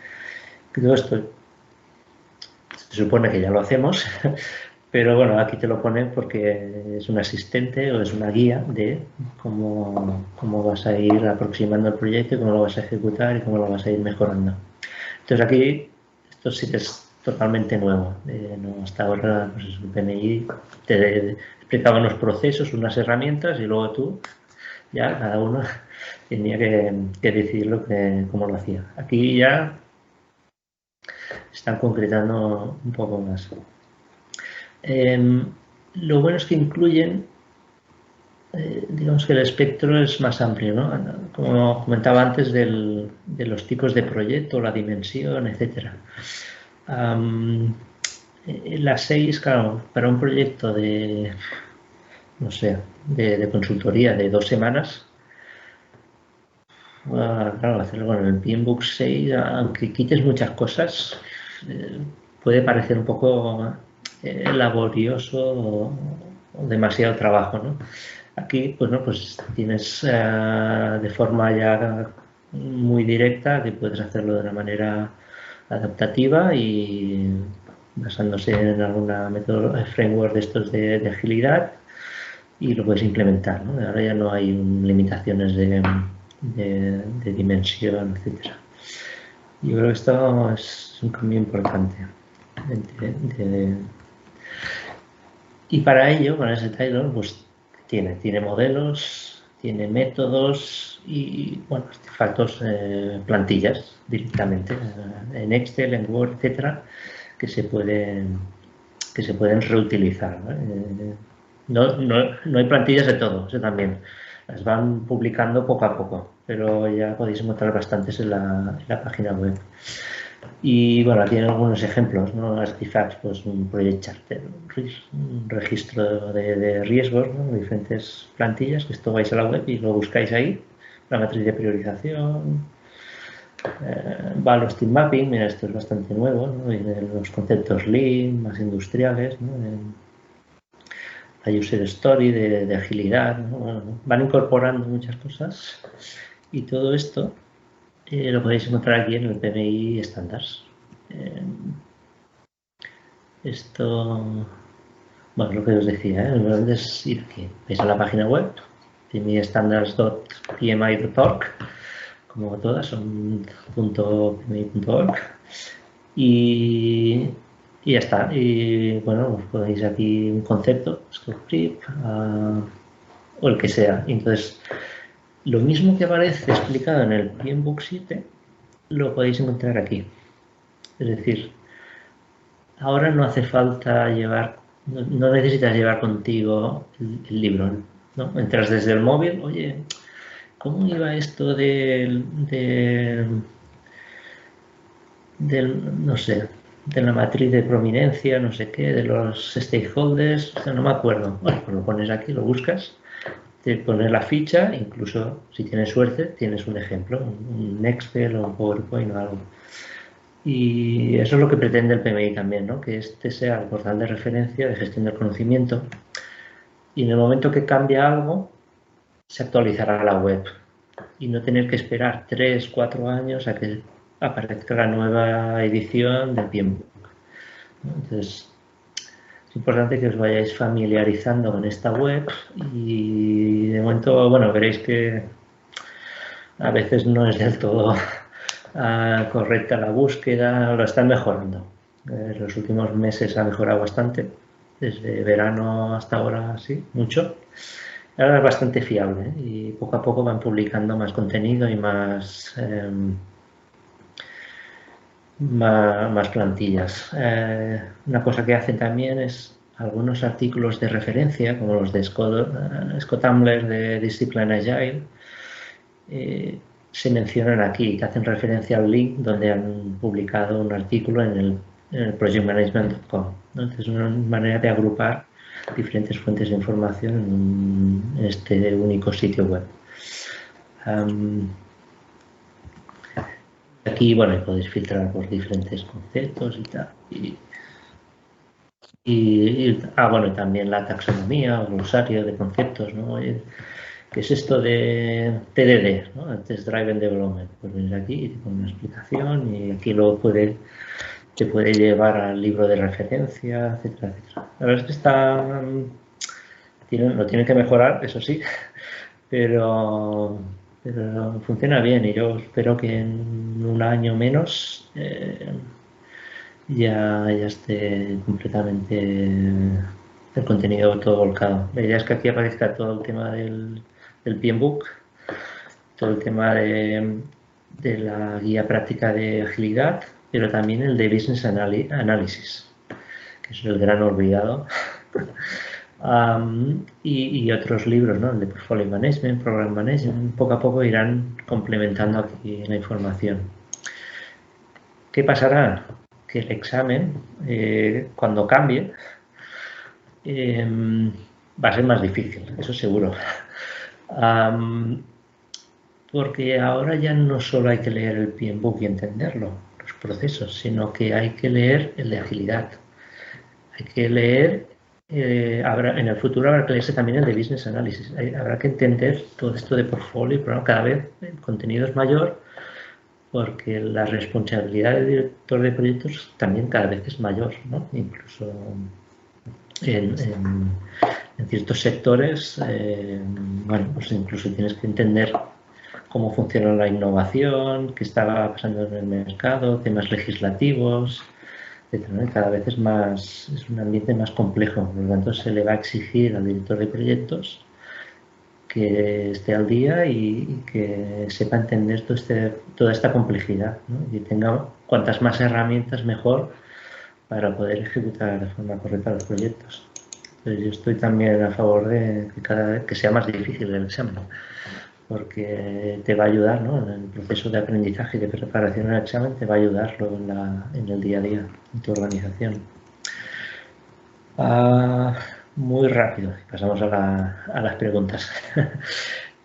que todo esto se supone que ya lo hacemos, pero bueno, aquí te lo ponen porque es un asistente o es una guía de cómo vas a ir aproximando el proyecto, cómo lo vas a ejecutar y cómo lo vas a ir mejorando. Entonces aquí esto sí que es totalmente nuevo. No, hasta ahora pues el PMI te explicaba unos procesos, unas herramientas, y luego tú, ya cada uno tenía que decidir cómo lo hacía. Aquí ya están concretando un poco más. Lo bueno es que incluyen, digamos que el espectro es más amplio, ¿no? Como comentaba antes, de los tipos de proyecto, la dimensión, etc. La 6, claro, para un proyecto de, no sé, de consultoría de 2 semanas, claro, hacerlo con el PMBOK 6, aunque quites muchas cosas, puede parecer un poco laborioso o demasiado trabajo, ¿no? Aquí, pues, ¿no?, pues tienes de forma ya muy directa que puedes hacerlo de una manera adaptativa y basándose en alguna framework de estos de agilidad, y lo puedes implementar, ¿no? Ahora ya no hay limitaciones de dimensión, etcétera. Yo creo que esto es un cambio importante. Y para ello, con ese Taylor, pues tiene modelos, tiene métodos y, bueno, artefactos, plantillas directamente en Excel, en Word, etcétera, que se pueden reutilizar, ¿no? No hay plantillas de todo, eso también. Las van publicando poco a poco, pero ya podéis encontrar bastantes en la página web. Y bueno, tiene algunos ejemplos, ¿no? Artifacts, pues un project charter, un registro de riesgos, ¿no? Diferentes plantillas, que esto vais a la web y lo buscáis ahí. La matriz de priorización, Value Stream Mapping, mira, esto es bastante nuevo, ¿no? Y los conceptos Lean, más industriales, ¿no? La User Story de agilidad, ¿no? Bueno, van incorporando muchas cosas, y todo esto lo podéis encontrar aquí en el PMI Standards. Esto, bueno, lo que os decía, es ir aquí, vais a la página web, pmistandards.pmi.org, como todas, son .pmi.org, y ya está. Y bueno, os podéis aquí un concepto, script, o el que sea. Entonces, lo mismo que aparece explicado en el PMBOK 7, lo podéis encontrar aquí. Es decir, ahora no hace falta llevar, no necesitas llevar contigo el libro, ¿no? Entras desde el móvil, oye, ¿cómo iba esto no sé, de la matriz de prominencia, no sé qué, de los stakeholders? O sea, no me acuerdo. Bueno, pues lo pones aquí, lo buscas, te pones la ficha, incluso si tienes suerte, tienes un ejemplo, un Excel o un PowerPoint o algo. Y eso es lo que pretende el PMI también, ¿no? Que este sea el portal de referencia de gestión del conocimiento, y en el momento que cambia algo, se actualizará la web y no tener que esperar 3, 4 años a que aparezca la nueva edición del PMBOK. Entonces, es importante que os vayáis familiarizando con esta web, y de momento, bueno, veréis que a veces no es del todo correcta la búsqueda, lo están mejorando. En los últimos meses ha mejorado bastante, desde verano hasta ahora sí, mucho. Ahora es bastante fiable, ¿eh? Y poco a poco van publicando más contenido y más plantillas. Una cosa que hacen también es algunos artículos de referencia, como los de Scott Ambler de Discipline Agile, se mencionan aquí, que hacen referencia al link donde han publicado un artículo en el projectmanagement.com, ¿no? Entonces, es una manera de agrupar diferentes fuentes de información en este único sitio web. Aquí, bueno, podéis filtrar por diferentes conceptos y tal. Bueno, y también la taxonomía, o glosario de conceptos, ¿no? ¿Qué es esto de TDD, ¿no? Test Driven Development? Pues vienes aquí y te pone una explicación, y aquí luego te puede llevar al libro de referencia, etcétera, etcétera. La verdad es que lo tienen que mejorar, eso sí, pero funciona bien, y yo espero que en un año menos ya esté completamente el contenido todo volcado. La idea es que aquí aparezca todo el tema del PMBOK, todo el tema de la guía práctica de agilidad, pero también el de Business Analysis, que es el gran olvidado. Y otros libros, ¿no? El de Portfolio Management, Program Management, poco a poco irán complementando aquí la información. ¿Qué pasará? Que el examen, cuando cambie, va a ser más difícil, eso seguro. Porque ahora ya no solo hay que leer el PMBOK y entenderlo, los procesos, sino que hay que leer el de agilidad. Hay que leer, en el futuro habrá que leerse también el de Business Analysis. Habrá que entender todo esto de portfolio, pero cada vez el contenido es mayor, porque la responsabilidad del director de proyectos también cada vez es mayor, ¿no? Incluso en ciertos sectores, bueno, pues incluso tienes que entender cómo funciona la innovación, qué estaba pasando en el mercado, temas legislativos, etc. Cada vez es un ambiente más complejo, por lo tanto se le va a exigir al director de proyectos que esté al día y que sepa entender toda esta complejidad, ¿no? Y tenga cuantas más herramientas mejor para poder ejecutar de forma correcta los proyectos. Entonces, yo estoy también a favor de que cada vez que sea más difícil el examen, porque te va a ayudar, ¿no? En el proceso de aprendizaje y de preparación al examen, te va a ayudar luego en el día a día, en tu organización. Muy rápido, pasamos a las preguntas.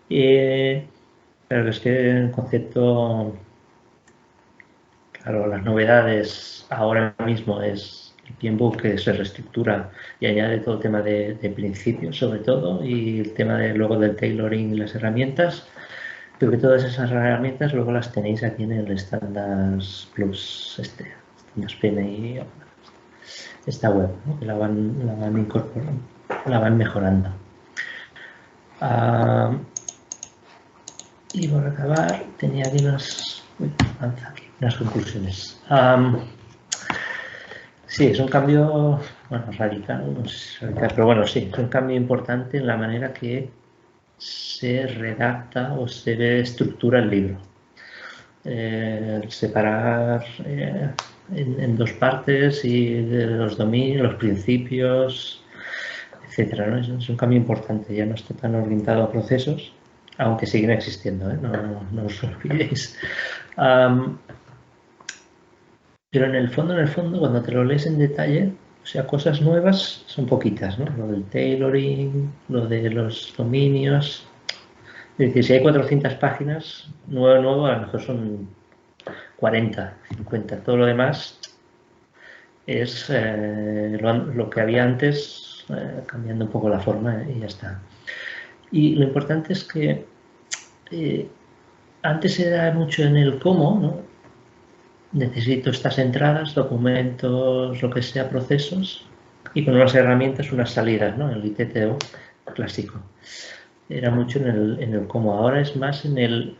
Pero es que el concepto, claro, las novedades ahora mismo es el PMBOK, que se reestructura y añade todo el tema de principios, sobre todo, y el tema luego del tailoring y las herramientas. Pero que todas esas herramientas luego las tenéis aquí en el Standards Plus, Standards PMI, esta web, ¿no? Que la van incorporando, la van mejorando. Y por acabar, tenía aquí unas conclusiones. Sí, es un cambio, bueno, radical, no sé si radical, pero bueno, sí, es un cambio importante en la manera que se redacta o se estructura el libro. Separar en dos partes y de los dominios, los principios, etcétera, ¿no? Es un cambio importante, ya no está tan orientado a procesos, aunque siguen existiendo, ¿eh? No os olvidéis. Pero en el fondo, cuando te lo lees en detalle, o sea, cosas nuevas son poquitas, ¿no? Lo del tailoring, lo de los dominios. Es decir, si hay 400 páginas, nuevo, a lo mejor son 40, 50. Todo lo demás es lo que había antes, cambiando un poco la forma y ya está. Y lo importante es que antes era mucho en el cómo, ¿no? Necesito estas entradas, documentos, lo que sea, procesos, y con unas herramientas, unas salidas, ¿no? El ITTO clásico. Era mucho en el cómo. Ahora es más en el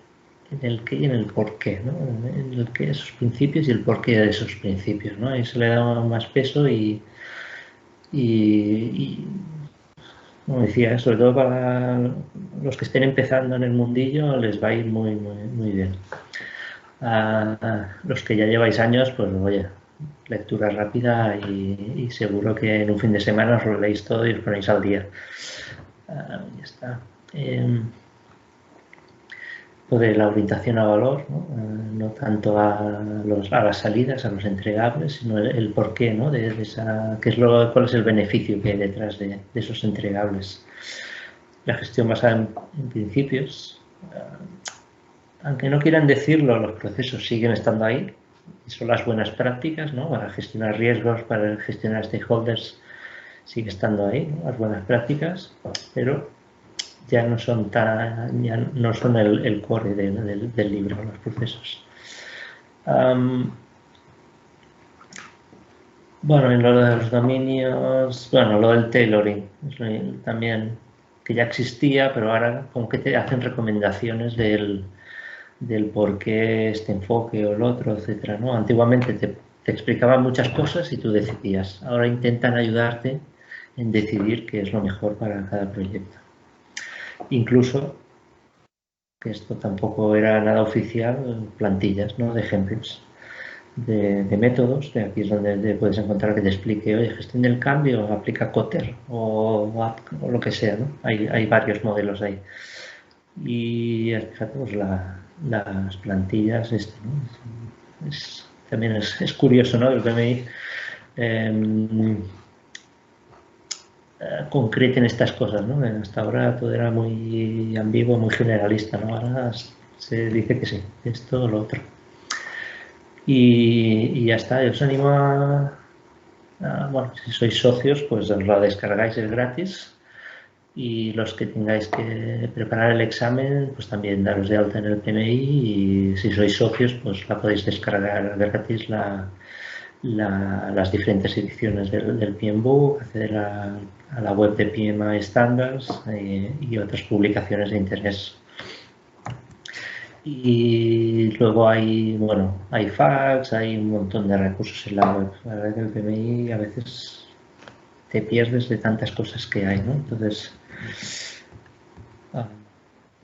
qué y en el por qué, ¿no? En el qué de esos principios y el por qué de esos principios, ¿no? Ahí se le da más peso y como decía, sobre todo para los que estén empezando en el mundillo, les va a ir muy, muy, muy bien. A los que ya lleváis años, pues oye, lectura rápida y seguro que en un fin de semana os lo leéis todo y os ponéis al día. Ya está. De la orientación a valor, no tanto a las salidas, a los entregables, sino el porqué, ¿no? de esa, cuál es el beneficio que hay detrás de esos entregables. La gestión basada en principios, aunque no quieran decirlo, los procesos siguen estando ahí y son las buenas prácticas, ¿no? Para gestionar riesgos, para gestionar stakeholders, sigue estando ahí, ¿no? Las buenas prácticas, pero ya no son el core del libro, los procesos. Bueno, en lo de los dominios, bueno, lo del tailoring, también que ya existía, pero ahora como que te hacen recomendaciones del por qué este enfoque o el otro, etcétera, ¿no? Antiguamente te explicaban muchas cosas y tú decidías. Ahora intentan ayudarte en decidir qué es lo mejor para cada proyecto. Incluso, que esto tampoco era nada oficial, plantillas, ¿no? De ejemplos, de métodos, de aquí es donde puedes encontrar que te explique, oye, gestión del cambio, aplica Kotter o lo que sea, ¿no? Hay varios modelos ahí. Y fíjate, pues las plantillas, ¿no? También es curioso, ¿no? El PMI concreten estas cosas, ¿no? Hasta ahora todo era muy ambiguo, muy generalista, ¿no? Ahora se dice que sí, esto o lo otro. Y ya está, yo os animo bueno, si sois socios, pues os la descargáis, es gratis. Y los que tengáis que preparar el examen, pues también daros de alta en el PMI y si sois socios, pues la podéis descargar gratis las diferentes ediciones del PMBOK, acceder a la web de PMI Standards y otras publicaciones de interés. Y luego hay FAQs, hay un montón de recursos en la web. La verdad que el PMI a veces te pierdes de tantas cosas que hay, ¿no? Entonces,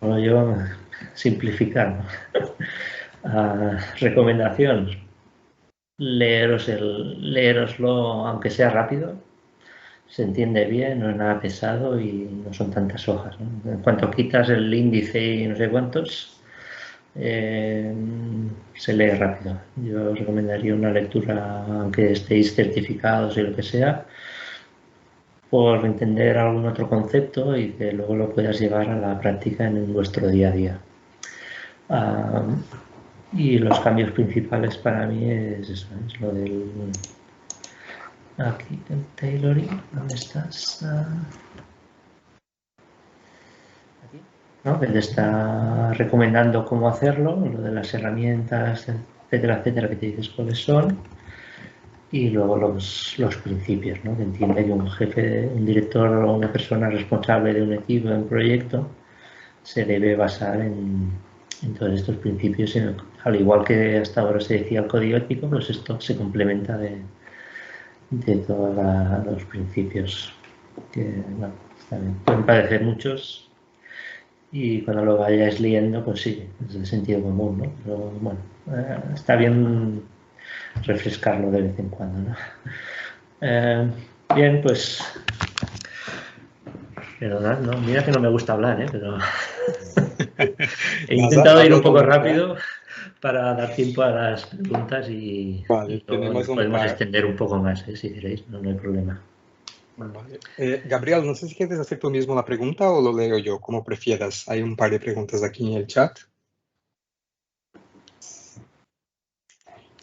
yo simplificar, ¿no? Recomendación, leeroslo aunque sea rápido, se entiende bien, no es nada pesado y no son tantas hojas, ¿no? En cuanto quitas el índice y no sé cuántos, se lee rápido. Yo os recomendaría una lectura, aunque estéis certificados y lo que sea, por entender algún otro concepto y que luego lo puedas llevar a la práctica en vuestro día a día. Y los cambios principales para mí es eso, es lo del... Aquí, el tailoring, ¿dónde estás? Aquí, ¿no? Que te está recomendando cómo hacerlo, lo de las herramientas, etcétera, etcétera, que te dices cuáles son. Y luego los principios, ¿no? Que entiende que un jefe, un director o una persona responsable de un equipo, de un proyecto, se debe basar en todos estos principios. Al igual que hasta ahora se decía el código ético, pues esto se complementa de todos los principios. Que, bueno, también pueden parecer muchos y cuando lo vayáis leyendo, pues sí, es el sentido común, ¿no? Pero bueno, está bien refrescarlo de vez en cuando, ¿no? Bien, pues... Perdonad, ¿no? Mira que no me gusta hablar, pero he intentado ir un poco rápido para dar tiempo a las preguntas y nos podemos extender un poco más, si queréis, no hay problema. Vale. Gabriel, no sé si quieres hacer tú mismo la pregunta o lo leo yo, como prefieras. Hay un par de preguntas aquí en el chat.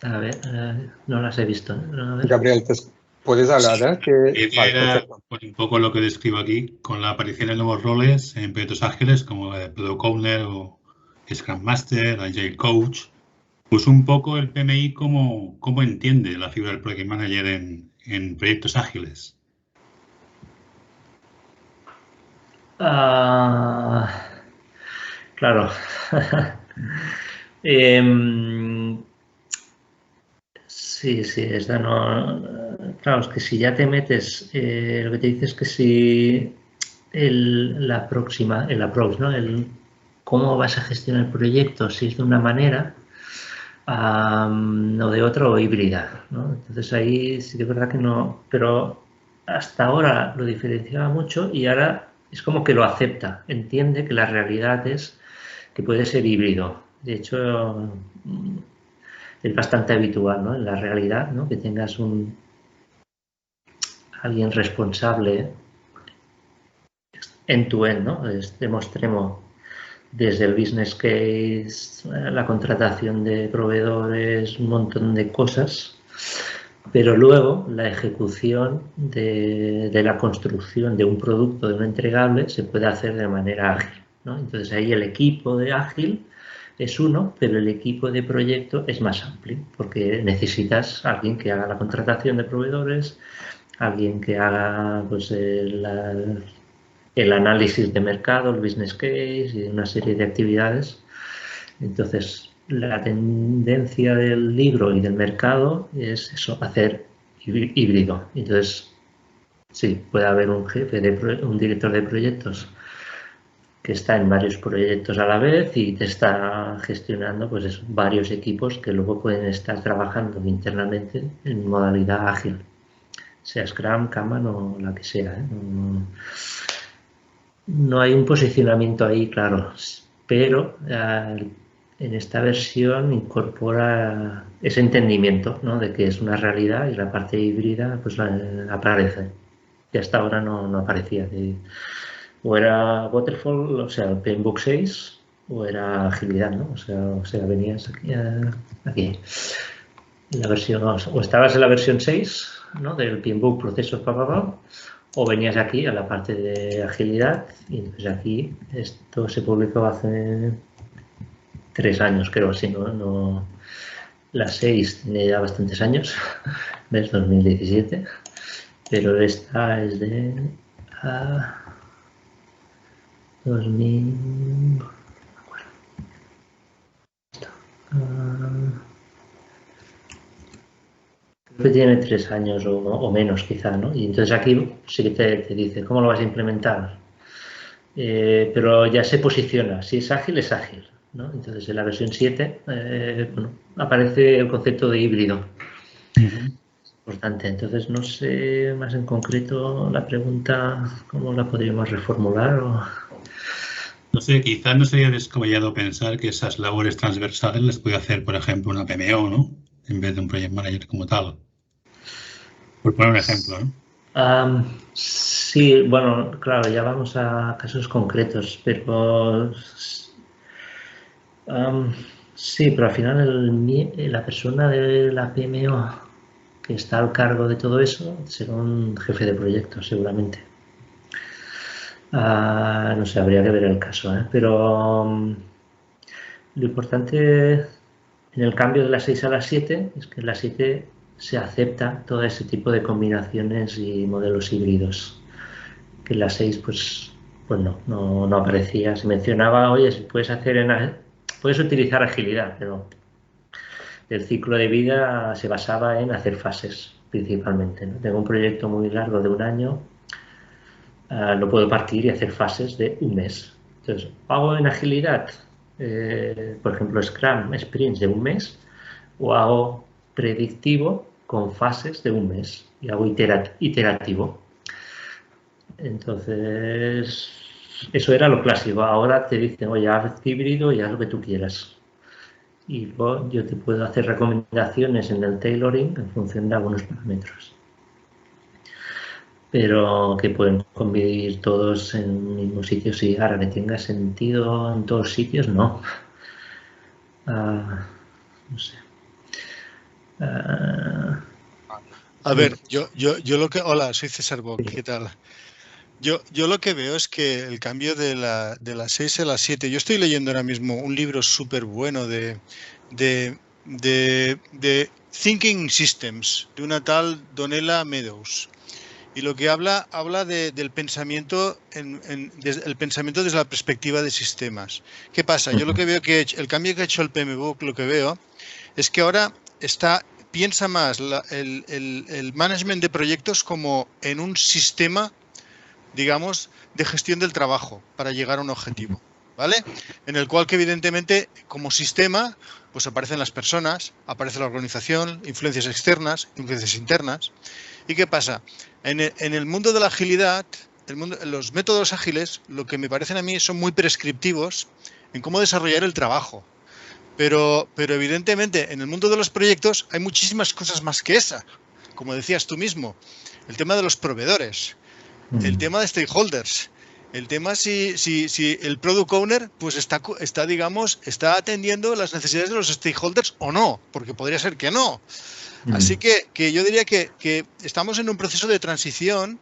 A ver, no las he visto. A ver. Gabriel, puedes hablar, Era un poco lo que describo aquí, con la aparición de nuevos roles en proyectos ágiles como Product Owner o Scrum Master, Agile Coach. Pues un poco el PMI, ¿cómo entiende la figura del Project Manager en proyectos ágiles? Claro. Sí, esta no... Claro, es que si ya te metes, lo que te dice es que si el approach, ¿no? Cómo vas a gestionar el proyecto, si es de una manera o de otra o híbrida, ¿no? Entonces ahí sí que es verdad que no, pero hasta ahora lo diferenciaba mucho y ahora es como que lo acepta, entiende que la realidad es que puede ser híbrido. De hecho, es bastante habitual, ¿no? En la realidad, ¿no? Que tengas alguien responsable end-to-end, ¿no? De extremo a extremo, desde el business case, la contratación de proveedores, un montón de cosas, pero luego la ejecución de la construcción de un producto, de un entregable, se puede hacer de manera ágil, ¿no? Entonces ahí el equipo de ágil es uno, pero el equipo de proyecto es más amplio, porque necesitas a alguien que haga la contratación de proveedores, alguien que haga pues, el análisis de mercado, el business case y una serie de actividades. Entonces, la tendencia del libro y del mercado es eso, hacer híbrido. Entonces, sí, puede haber un jefe, un director de proyectos que está en varios proyectos a la vez y te está gestionando pues varios equipos que luego pueden estar trabajando internamente en modalidad ágil, sea Scrum, Kanban o la que sea. No hay un posicionamiento ahí claro, pero en esta versión incorpora ese entendimiento, ¿no? De que es una realidad y la parte híbrida pues aparece, que hasta ahora no aparecía. O era Waterfall, o sea, el PMBOK 6, o era agilidad, ¿no? O sea venías aquí. La versión, o estabas en la versión 6, ¿no? Del PMBOK procesos, o venías aquí a la parte de agilidad y entonces aquí esto se publicó hace 3 años, creo, así, ¿no? La 6 tiene ya bastantes años, ¿ves? 2017, pero esta es de 2000... creo que tiene 3 años o menos quizá, ¿no? Y entonces aquí sí que te dice cómo lo vas a implementar, pero ya se posiciona, si es ágil, ¿no? Entonces en la versión 7 bueno, aparece el concepto de híbrido. Importante. Entonces no sé más en concreto la pregunta, ¿cómo la podríamos reformular? No sé, quizás no sería descabellado pensar que esas labores transversales las puede hacer, por ejemplo, una PMO, ¿no? En vez de un Project Manager como tal. Por poner un ejemplo, ¿no? Sí, bueno, claro, ya vamos a casos concretos, pero sí, pero al final la persona de la PMO que está al cargo de todo eso será un jefe de proyecto, seguramente. No sé, habría que ver el caso, pero lo importante en el cambio de la 6 a la 7 es que en la 7 se acepta todo ese tipo de combinaciones y modelos híbridos, que en la 6 pues no aparecía. Se mencionaba, oye, si puedes puedes utilizar agilidad, pero el ciclo de vida se basaba en hacer fases principalmente, ¿no? Tengo un proyecto muy largo de un año, lo puedo partir y hacer fases de un mes. Entonces, hago en agilidad, por ejemplo, Scrum, sprints de un mes, o hago predictivo con fases de un mes y hago iterativo. Entonces, eso era lo clásico. Ahora te dicen, oye, haz híbrido y haz lo que tú quieras. Y luego yo te puedo hacer recomendaciones en el tailoring en función de algunos parámetros. Pero que pueden convivir todos en un mismo sitio, sí. Ahora, que tenga sentido en todos sitios, no. No sé. A ver, yo lo que... Hola, soy César Bock, ¿qué tal? Yo lo que veo es que el cambio de la 6 a la 7, yo estoy leyendo ahora mismo un libro súper bueno de Thinking Systems, de una tal Donella Meadows. Y lo que habla del pensamiento, el pensamiento desde la perspectiva de sistemas. ¿Qué pasa? Yo lo que veo que el cambio que ha hecho el PMBOK, lo que veo es que ahora piensa más el management de proyectos como en un sistema, digamos, de gestión del trabajo para llegar a un objetivo, ¿vale? En el cual que evidentemente como sistema pues aparecen las personas, aparece la organización, influencias externas, influencias internas. ¿Y qué pasa? En el mundo de la agilidad, los métodos ágiles, lo que me parecen a mí son muy prescriptivos en cómo desarrollar el trabajo. Pero evidentemente en el mundo de los proyectos hay muchísimas cosas más que esa. Como decías tú mismo, el tema de los proveedores, el tema de stakeholders, el tema si el product owner pues está atendiendo las necesidades de los stakeholders o no, porque podría ser que no. Así que yo diría que estamos en un proceso de transición,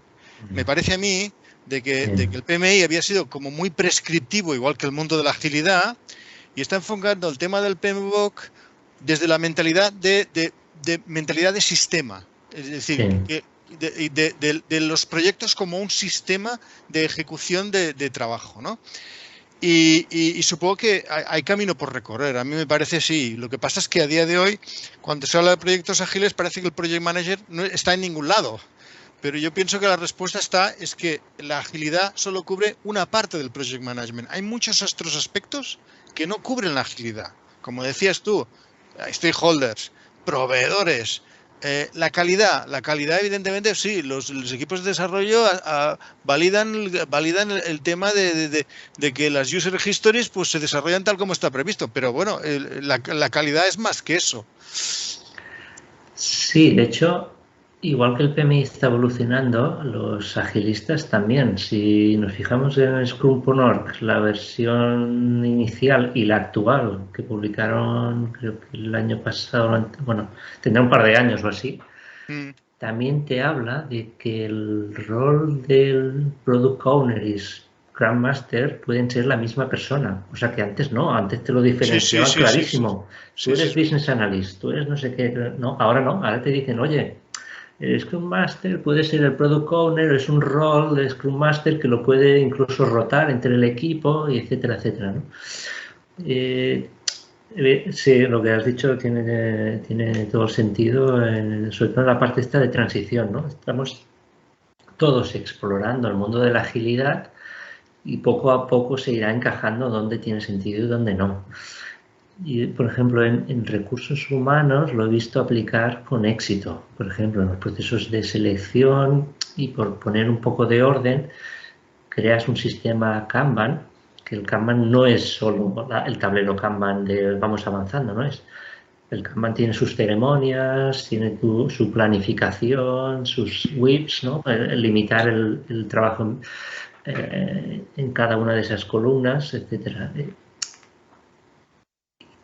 me parece a mí, de que el PMI había sido como muy prescriptivo, igual que el mundo de la agilidad, y está enfocando el tema del PMBOK desde la mentalidad de mentalidad de sistema, es decir, de los proyectos como un sistema de ejecución de trabajo, ¿no? Y supongo que hay camino por recorrer. A mí me parece sí. Lo que pasa es que a día de hoy, cuando se habla de proyectos ágiles, parece que el project manager no está en ningún lado. Pero yo pienso que la respuesta es que la agilidad solo cubre una parte del project management. Hay muchos otros aspectos que no cubren la agilidad. Como decías tú, stakeholders, proveedores, la calidad evidentemente sí, los equipos de desarrollo validan el tema de que las user histories pues se desarrollan tal como está previsto, pero bueno, la calidad es más que eso. Sí, de hecho, igual que el PMI está evolucionando, los agilistas también. Si nos fijamos en Scrum.org, la versión inicial y la actual que publicaron, creo que el año pasado, bueno, tendrá un par de años o así, también te habla de que el rol del Product Owner y Scrum Master pueden ser la misma persona. O sea que antes no, antes te lo diferenciaban clarísimo. Tú eres Business Analyst, tú eres no sé qué, no, ahora te dicen, oye, el Scrum Master puede ser el Product Owner, es un rol de Scrum Master que lo puede incluso rotar entre el equipo, y etcétera, etcétera, ¿no? Sí, lo que has dicho tiene todo el sentido, sobre todo en la parte esta de transición, ¿no? Estamos todos explorando el mundo de la agilidad y poco a poco se irá encajando dónde tiene sentido y dónde no. Y, por ejemplo, en recursos humanos lo he visto aplicar con éxito. Por ejemplo, en los procesos de selección y por poner un poco de orden, creas un sistema Kanban, que el Kanban no es solo el tablero Kanban de vamos avanzando, ¿no? El Kanban tiene sus ceremonias, tiene su planificación, sus WIPs, ¿no? Limitar el trabajo en cada una de esas columnas, etcétera.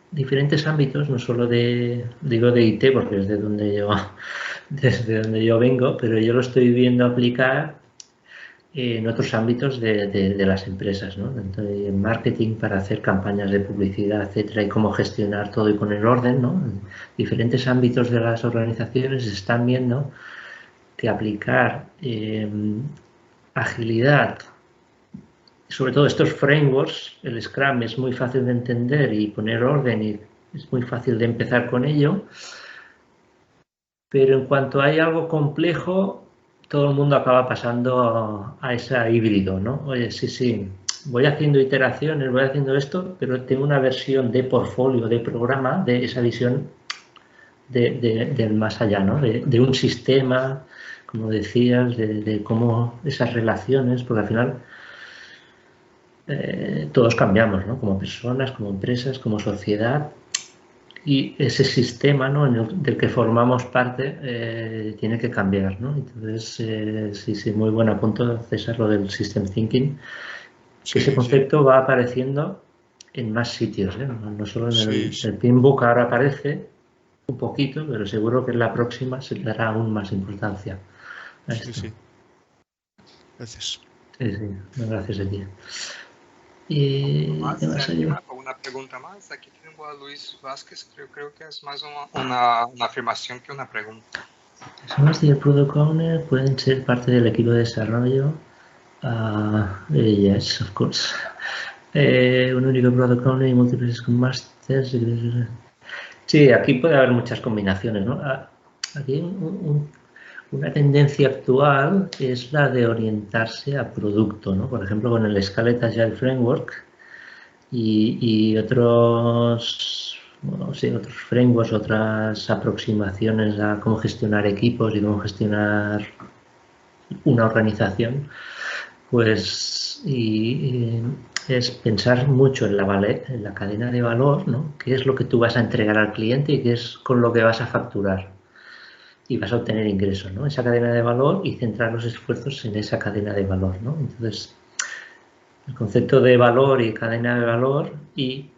Diferentes ámbitos, no solo digo de IT, porque es desde donde yo vengo, pero yo lo estoy viendo aplicar en otros ámbitos de las empresas, ¿no? En marketing para hacer campañas de publicidad, etcétera, y cómo gestionar todo y poner orden, ¿no? En diferentes ámbitos de las organizaciones se están viendo que aplicar agilidad, sobre todo estos frameworks, el Scrum es muy fácil de entender y poner orden y es muy fácil de empezar con ello, pero en cuanto hay algo complejo, todo el mundo acaba pasando a ese híbrido, ¿no? Oye, sí, voy haciendo iteraciones, voy haciendo esto, pero tengo una versión de portfolio, de programa, de esa visión del más allá, ¿no? De un sistema, como decías, de cómo esas relaciones, porque al final todos cambiamos, ¿no? Como personas, como empresas, como sociedad, y ese sistema, ¿no? Del que formamos parte tiene que cambiar, ¿no? Entonces, sí, muy buen apunto, César, lo del System Thinking, que ese concepto va apareciendo en más sitios, ¿eh? No solo en el Pinbook ahora aparece un poquito, pero seguro que en la próxima se le dará aún más importancia a esto. Sí. Gracias. Sí, gracias a ti. ¿Y qué más hay? ¿Alguna pregunta más? Aquí tengo a Luis Vázquez, creo que es más una afirmación que una pregunta. Personas y el Product Owner pueden ser parte del equipo de desarrollo. Yes, of course. Un único Product Owner y múltiples Scrum Masters. Sí, aquí puede haber muchas combinaciones, ¿no? Aquí una tendencia actual es la de orientarse a producto, ¿no? Por ejemplo, con el Scaled Agile Framework y otros frameworks, otras aproximaciones a cómo gestionar equipos y cómo gestionar una organización, pues es pensar mucho en la cadena de valor, ¿no? ¿Qué es lo que tú vas a entregar al cliente y qué es con lo que vas a facturar? Y vas a obtener ingresos, ¿no? Esa cadena de valor y centrar los esfuerzos en esa cadena de valor, ¿no? Entonces, el concepto de valor y cadena de valor y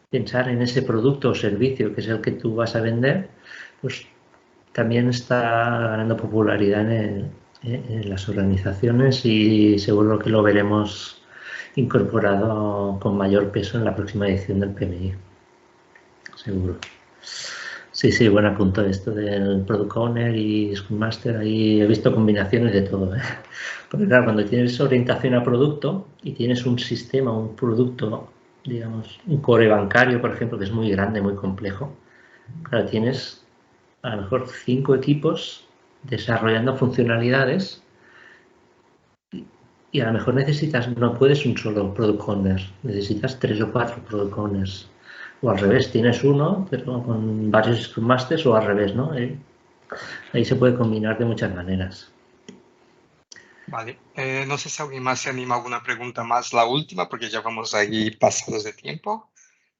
pensar en ese producto o servicio que es el que tú vas a vender, pues también está ganando popularidad en las organizaciones y seguro que lo veremos incorporado con mayor peso en la próxima edición del PMI. Seguro. Sí, buen apunto esto del Product Owner y Scrum Master. Ahí he visto combinaciones de todo, ¿eh? Porque claro, cuando tienes orientación a producto y tienes un sistema, un producto, digamos, un core bancario, por ejemplo, que es muy grande, muy complejo, claro, tienes a lo mejor 5 equipos desarrollando funcionalidades y a lo mejor no puedes un solo Product Owner, necesitas 3 o 4 Product Owners. O al revés, tienes uno, pero con varios Scrum Masters, o al revés, ¿no? Ahí se puede combinar de muchas maneras. Vale, no sé si alguien más se anima a alguna pregunta más, la última, porque ya vamos ahí pasados de tiempo.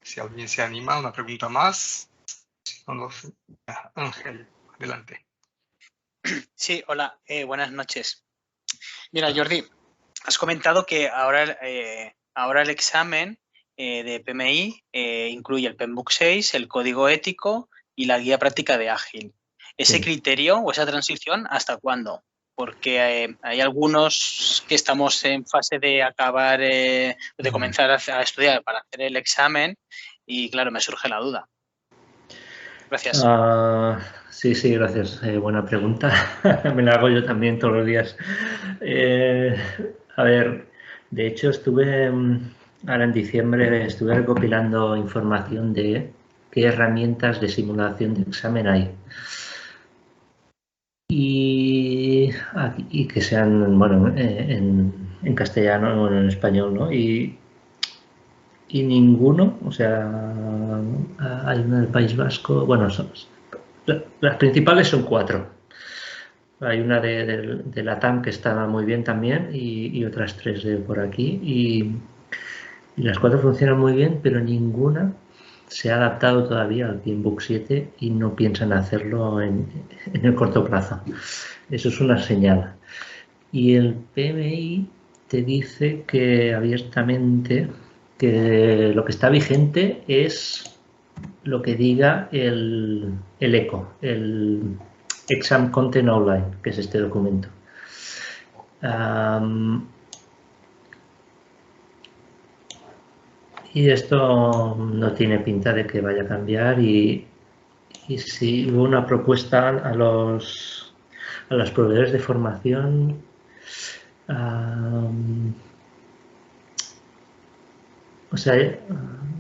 Si alguien se anima a una pregunta más. Ángel, adelante. Sí, hola, buenas noches. Mira, Jordi, has comentado que ahora el examen de PMI incluye el PMBOK 6, el código ético y la guía práctica de Ágil. ¿Ese criterio o esa transición hasta cuándo? Porque hay algunos que estamos en fase de acabar, de comenzar a estudiar para hacer el examen y, claro, me surge la duda. Gracias. Sí, gracias. Buena pregunta. Me la hago yo también todos los días. A ver, de hecho ahora en diciembre estuve recopilando información de qué herramientas de simulación de examen hay. Y que sean, bueno, en castellano o en español, ¿no? Y ninguno, o sea, hay una del País Vasco, bueno, las principales son 4. Hay una de la TAM que estaba muy bien también y otras 3 de por aquí y las 4 funcionan muy bien, pero ninguna se ha adaptado todavía al PMBOK 7 y no piensan hacerlo en el corto plazo. Eso es una señal. Y el PMI te dice que abiertamente que lo que está vigente es lo que diga el ECO, el Exam Content Online, que es este documento. Y esto no tiene pinta de que vaya a cambiar y si hubo una propuesta a los proveedores de formación o sea,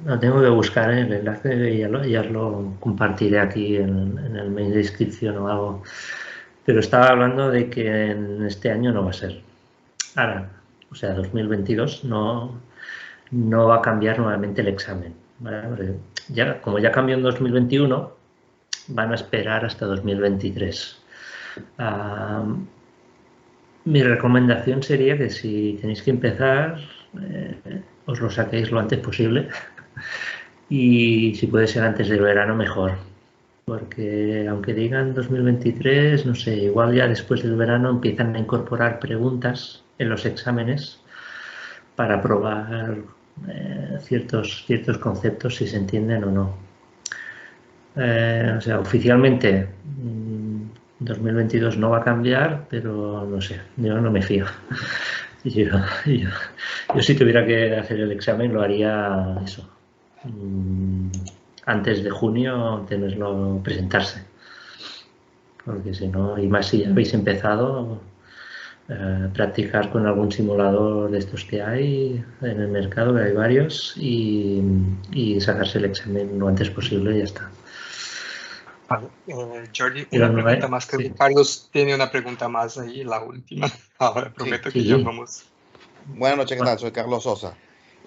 lo tengo que buscar en el enlace y ya lo compartiré aquí en el mail de inscripción o algo. Pero estaba hablando de que en este año no va a ser. Ahora, o sea, 2022 no va a cambiar nuevamente el examen, ¿vale? Como ya cambió en 2021, van a esperar hasta 2023. Mi recomendación sería que si tenéis que empezar, os lo saquéis lo antes posible y si puede ser antes del verano mejor, porque aunque digan 2023, no sé, igual ya después del verano empiezan a incorporar preguntas en los exámenes para probar ciertos conceptos si se entienden o no. O sea, oficialmente 2022 no va a cambiar, pero no sé, yo no me fío. Yo si tuviera que hacer el examen lo haría eso, antes de junio tenerlo presentarse, porque si no, y más si ya habéis empezado, practicar con algún simulador de estos que hay en el mercado, que hay varios, y sacarse el examen lo antes posible y ya está. Vale. Jordi, una pregunta más. Creo que Carlos tiene una pregunta más ahí, la última. Ahora prometo que ya vamos. Buenas noches, ¿qué tal? Soy Carlos Sosa.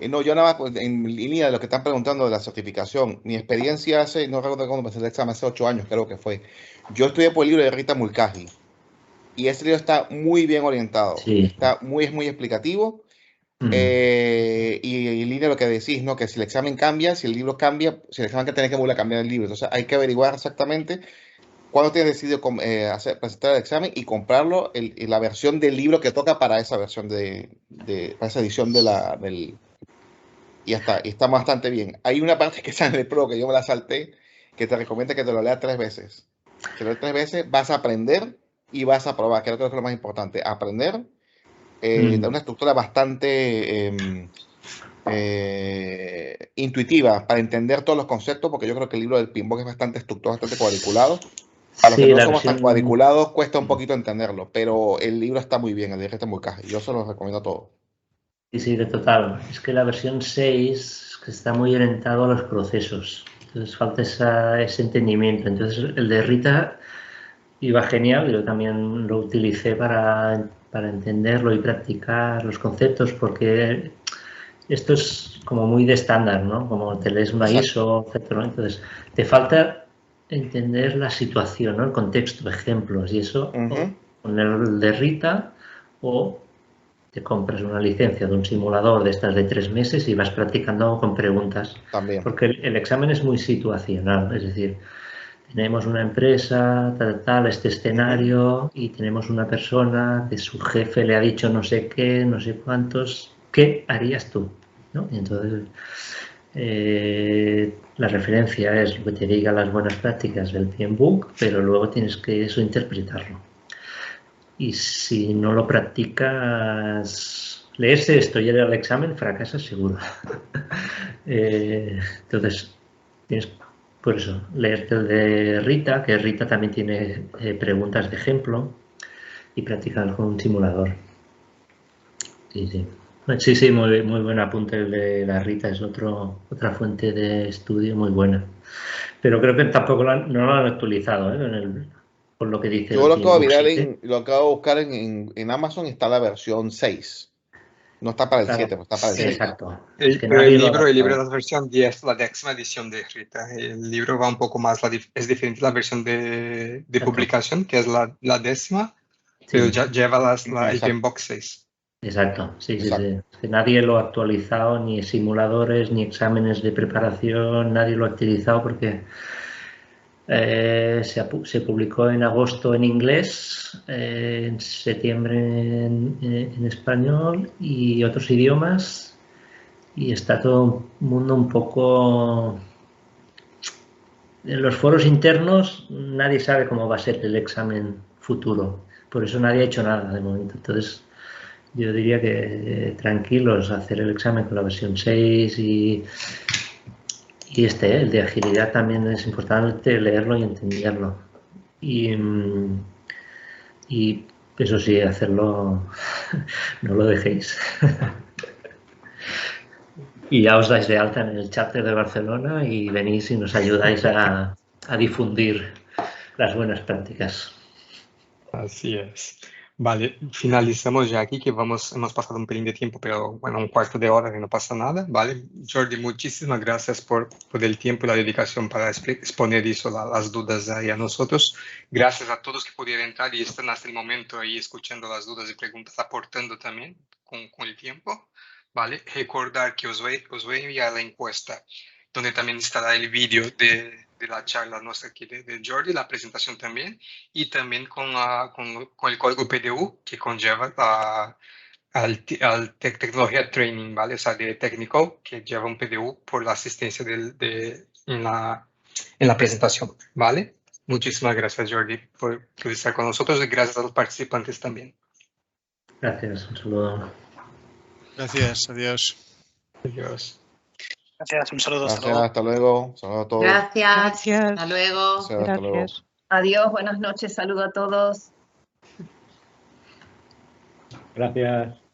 No, yo nada más, pues, en línea de lo que están preguntando de la certificación, mi experiencia hace, no recuerdo cuándo empecé el examen, hace 8 años creo que fue. Yo estudié por el libro de Rita Mulcahy y ese libro está muy bien orientado, está muy explicativo. Y en línea lo que decís, ¿no? Que si el examen cambia, si el libro cambia, si el examen que tiene que volver a cambiar el libro. Entonces hay que averiguar exactamente cuándo tienes decidido presentar el examen y comprarlo, la versión del libro que toca para esa versión para esa edición del... Y ya está, y está bastante bien. Hay una parte que está en el Pro que yo me la salté, que te recomienda que te lo leas 3 veces. Si lo lees 3 veces, vas a aprender y vas a probar, que creo que es lo más importante, aprender. Da una estructura bastante intuitiva para entender todos los conceptos, porque yo creo que el libro del PMBOK es bastante estructurado, bastante cuadriculado. A los que no somos tan cuadriculados cuesta un poquito entenderlo, pero el libro está muy bien, el de Rita Mulcahy. Yo se lo recomiendo a todos. Sí, de total. Es que la versión 6 está muy orientado a los procesos. Entonces falta ese entendimiento. Entonces el de Rita iba genial. Yo también lo utilicé para entenderlo y practicar los conceptos, porque esto es como muy de estándar, ¿no? Como te lees una ISO, etcétera. Entonces te falta entender la situación, ¿no? El contexto, ejemplos y eso, con el de Rita, o te compras una licencia de un simulador de estas de 3 meses y vas practicando con preguntas. También. Porque el examen es muy situacional, es decir, tenemos una empresa, tal, este escenario, y tenemos una persona que su jefe le ha dicho no sé qué, no sé cuántos, ¿qué harías tú? ¿No? Y entonces la referencia es lo que te diga las buenas prácticas del PMBOK, pero luego tienes que eso interpretarlo. Y si no lo practicas, leerse esto y ir al examen, fracasas seguro. Entonces, tienes, por eso, leerte el de Rita, que Rita también tiene preguntas de ejemplo, y practicar con un simulador. Sí, muy buen apunte el de la Rita, es otra fuente de estudio muy buena. Pero creo que tampoco no lo han actualizado, por lo que dice. Yo lo acabo de buscar en Amazon, está la versión 6. No está para el 7, pero está para el 6. Exacto. Pero el libro es la versión 10, la 10ª edición de Rita. El libro va un poco más, es diferente la versión de publicación, que es la 10ª, pero ya lleva el PMBOK 6. Exacto, sí. Es que nadie lo ha actualizado, ni simuladores, ni exámenes de preparación, nadie lo ha actualizado porque se publicó en agosto en inglés, en septiembre en español y otros idiomas, y está todo el mundo un poco... En los foros internos nadie sabe cómo va a ser el examen futuro, por eso nadie ha hecho nada de momento. Entonces yo diría que tranquilos, hacer el examen con la versión 6 y el de agilidad también es importante leerlo y entenderlo. Y eso sí, hacerlo, no lo dejéis. Y ya os dais de alta en el chapter de Barcelona y venís y nos ayudáis a difundir las buenas prácticas. Así es. Vale, finalizamos ya aquí, que hemos pasado un pelín de tiempo, pero bueno, un cuarto de hora que no pasa nada, ¿vale? Jordi, muchísimas gracias por el tiempo y la dedicación para exponer eso, las dudas ahí a nosotros. Gracias a todos que pudieron entrar y están hasta el momento ahí escuchando las dudas y preguntas, aportando también con el tiempo, ¿vale? Recordar que os voy a enviar la encuesta, donde también estará el vídeo de la charla nuestra aquí de Jordi, la presentación también, y también con el código PDU que conlleva al tecnología training, ¿vale? O sea, de técnico que lleva un PDU por la asistencia en la presentación, ¿vale? Muchísimas gracias, Jordi, por estar con nosotros y gracias a los participantes también. Gracias, un saludo. Gracias, adiós. Adiós. Gracias, un saludo. Gracias, hasta luego. Saludos a todos. Gracias. Hasta luego. Gracias, hasta luego. Adiós, buenas noches, saludo a todos. Gracias.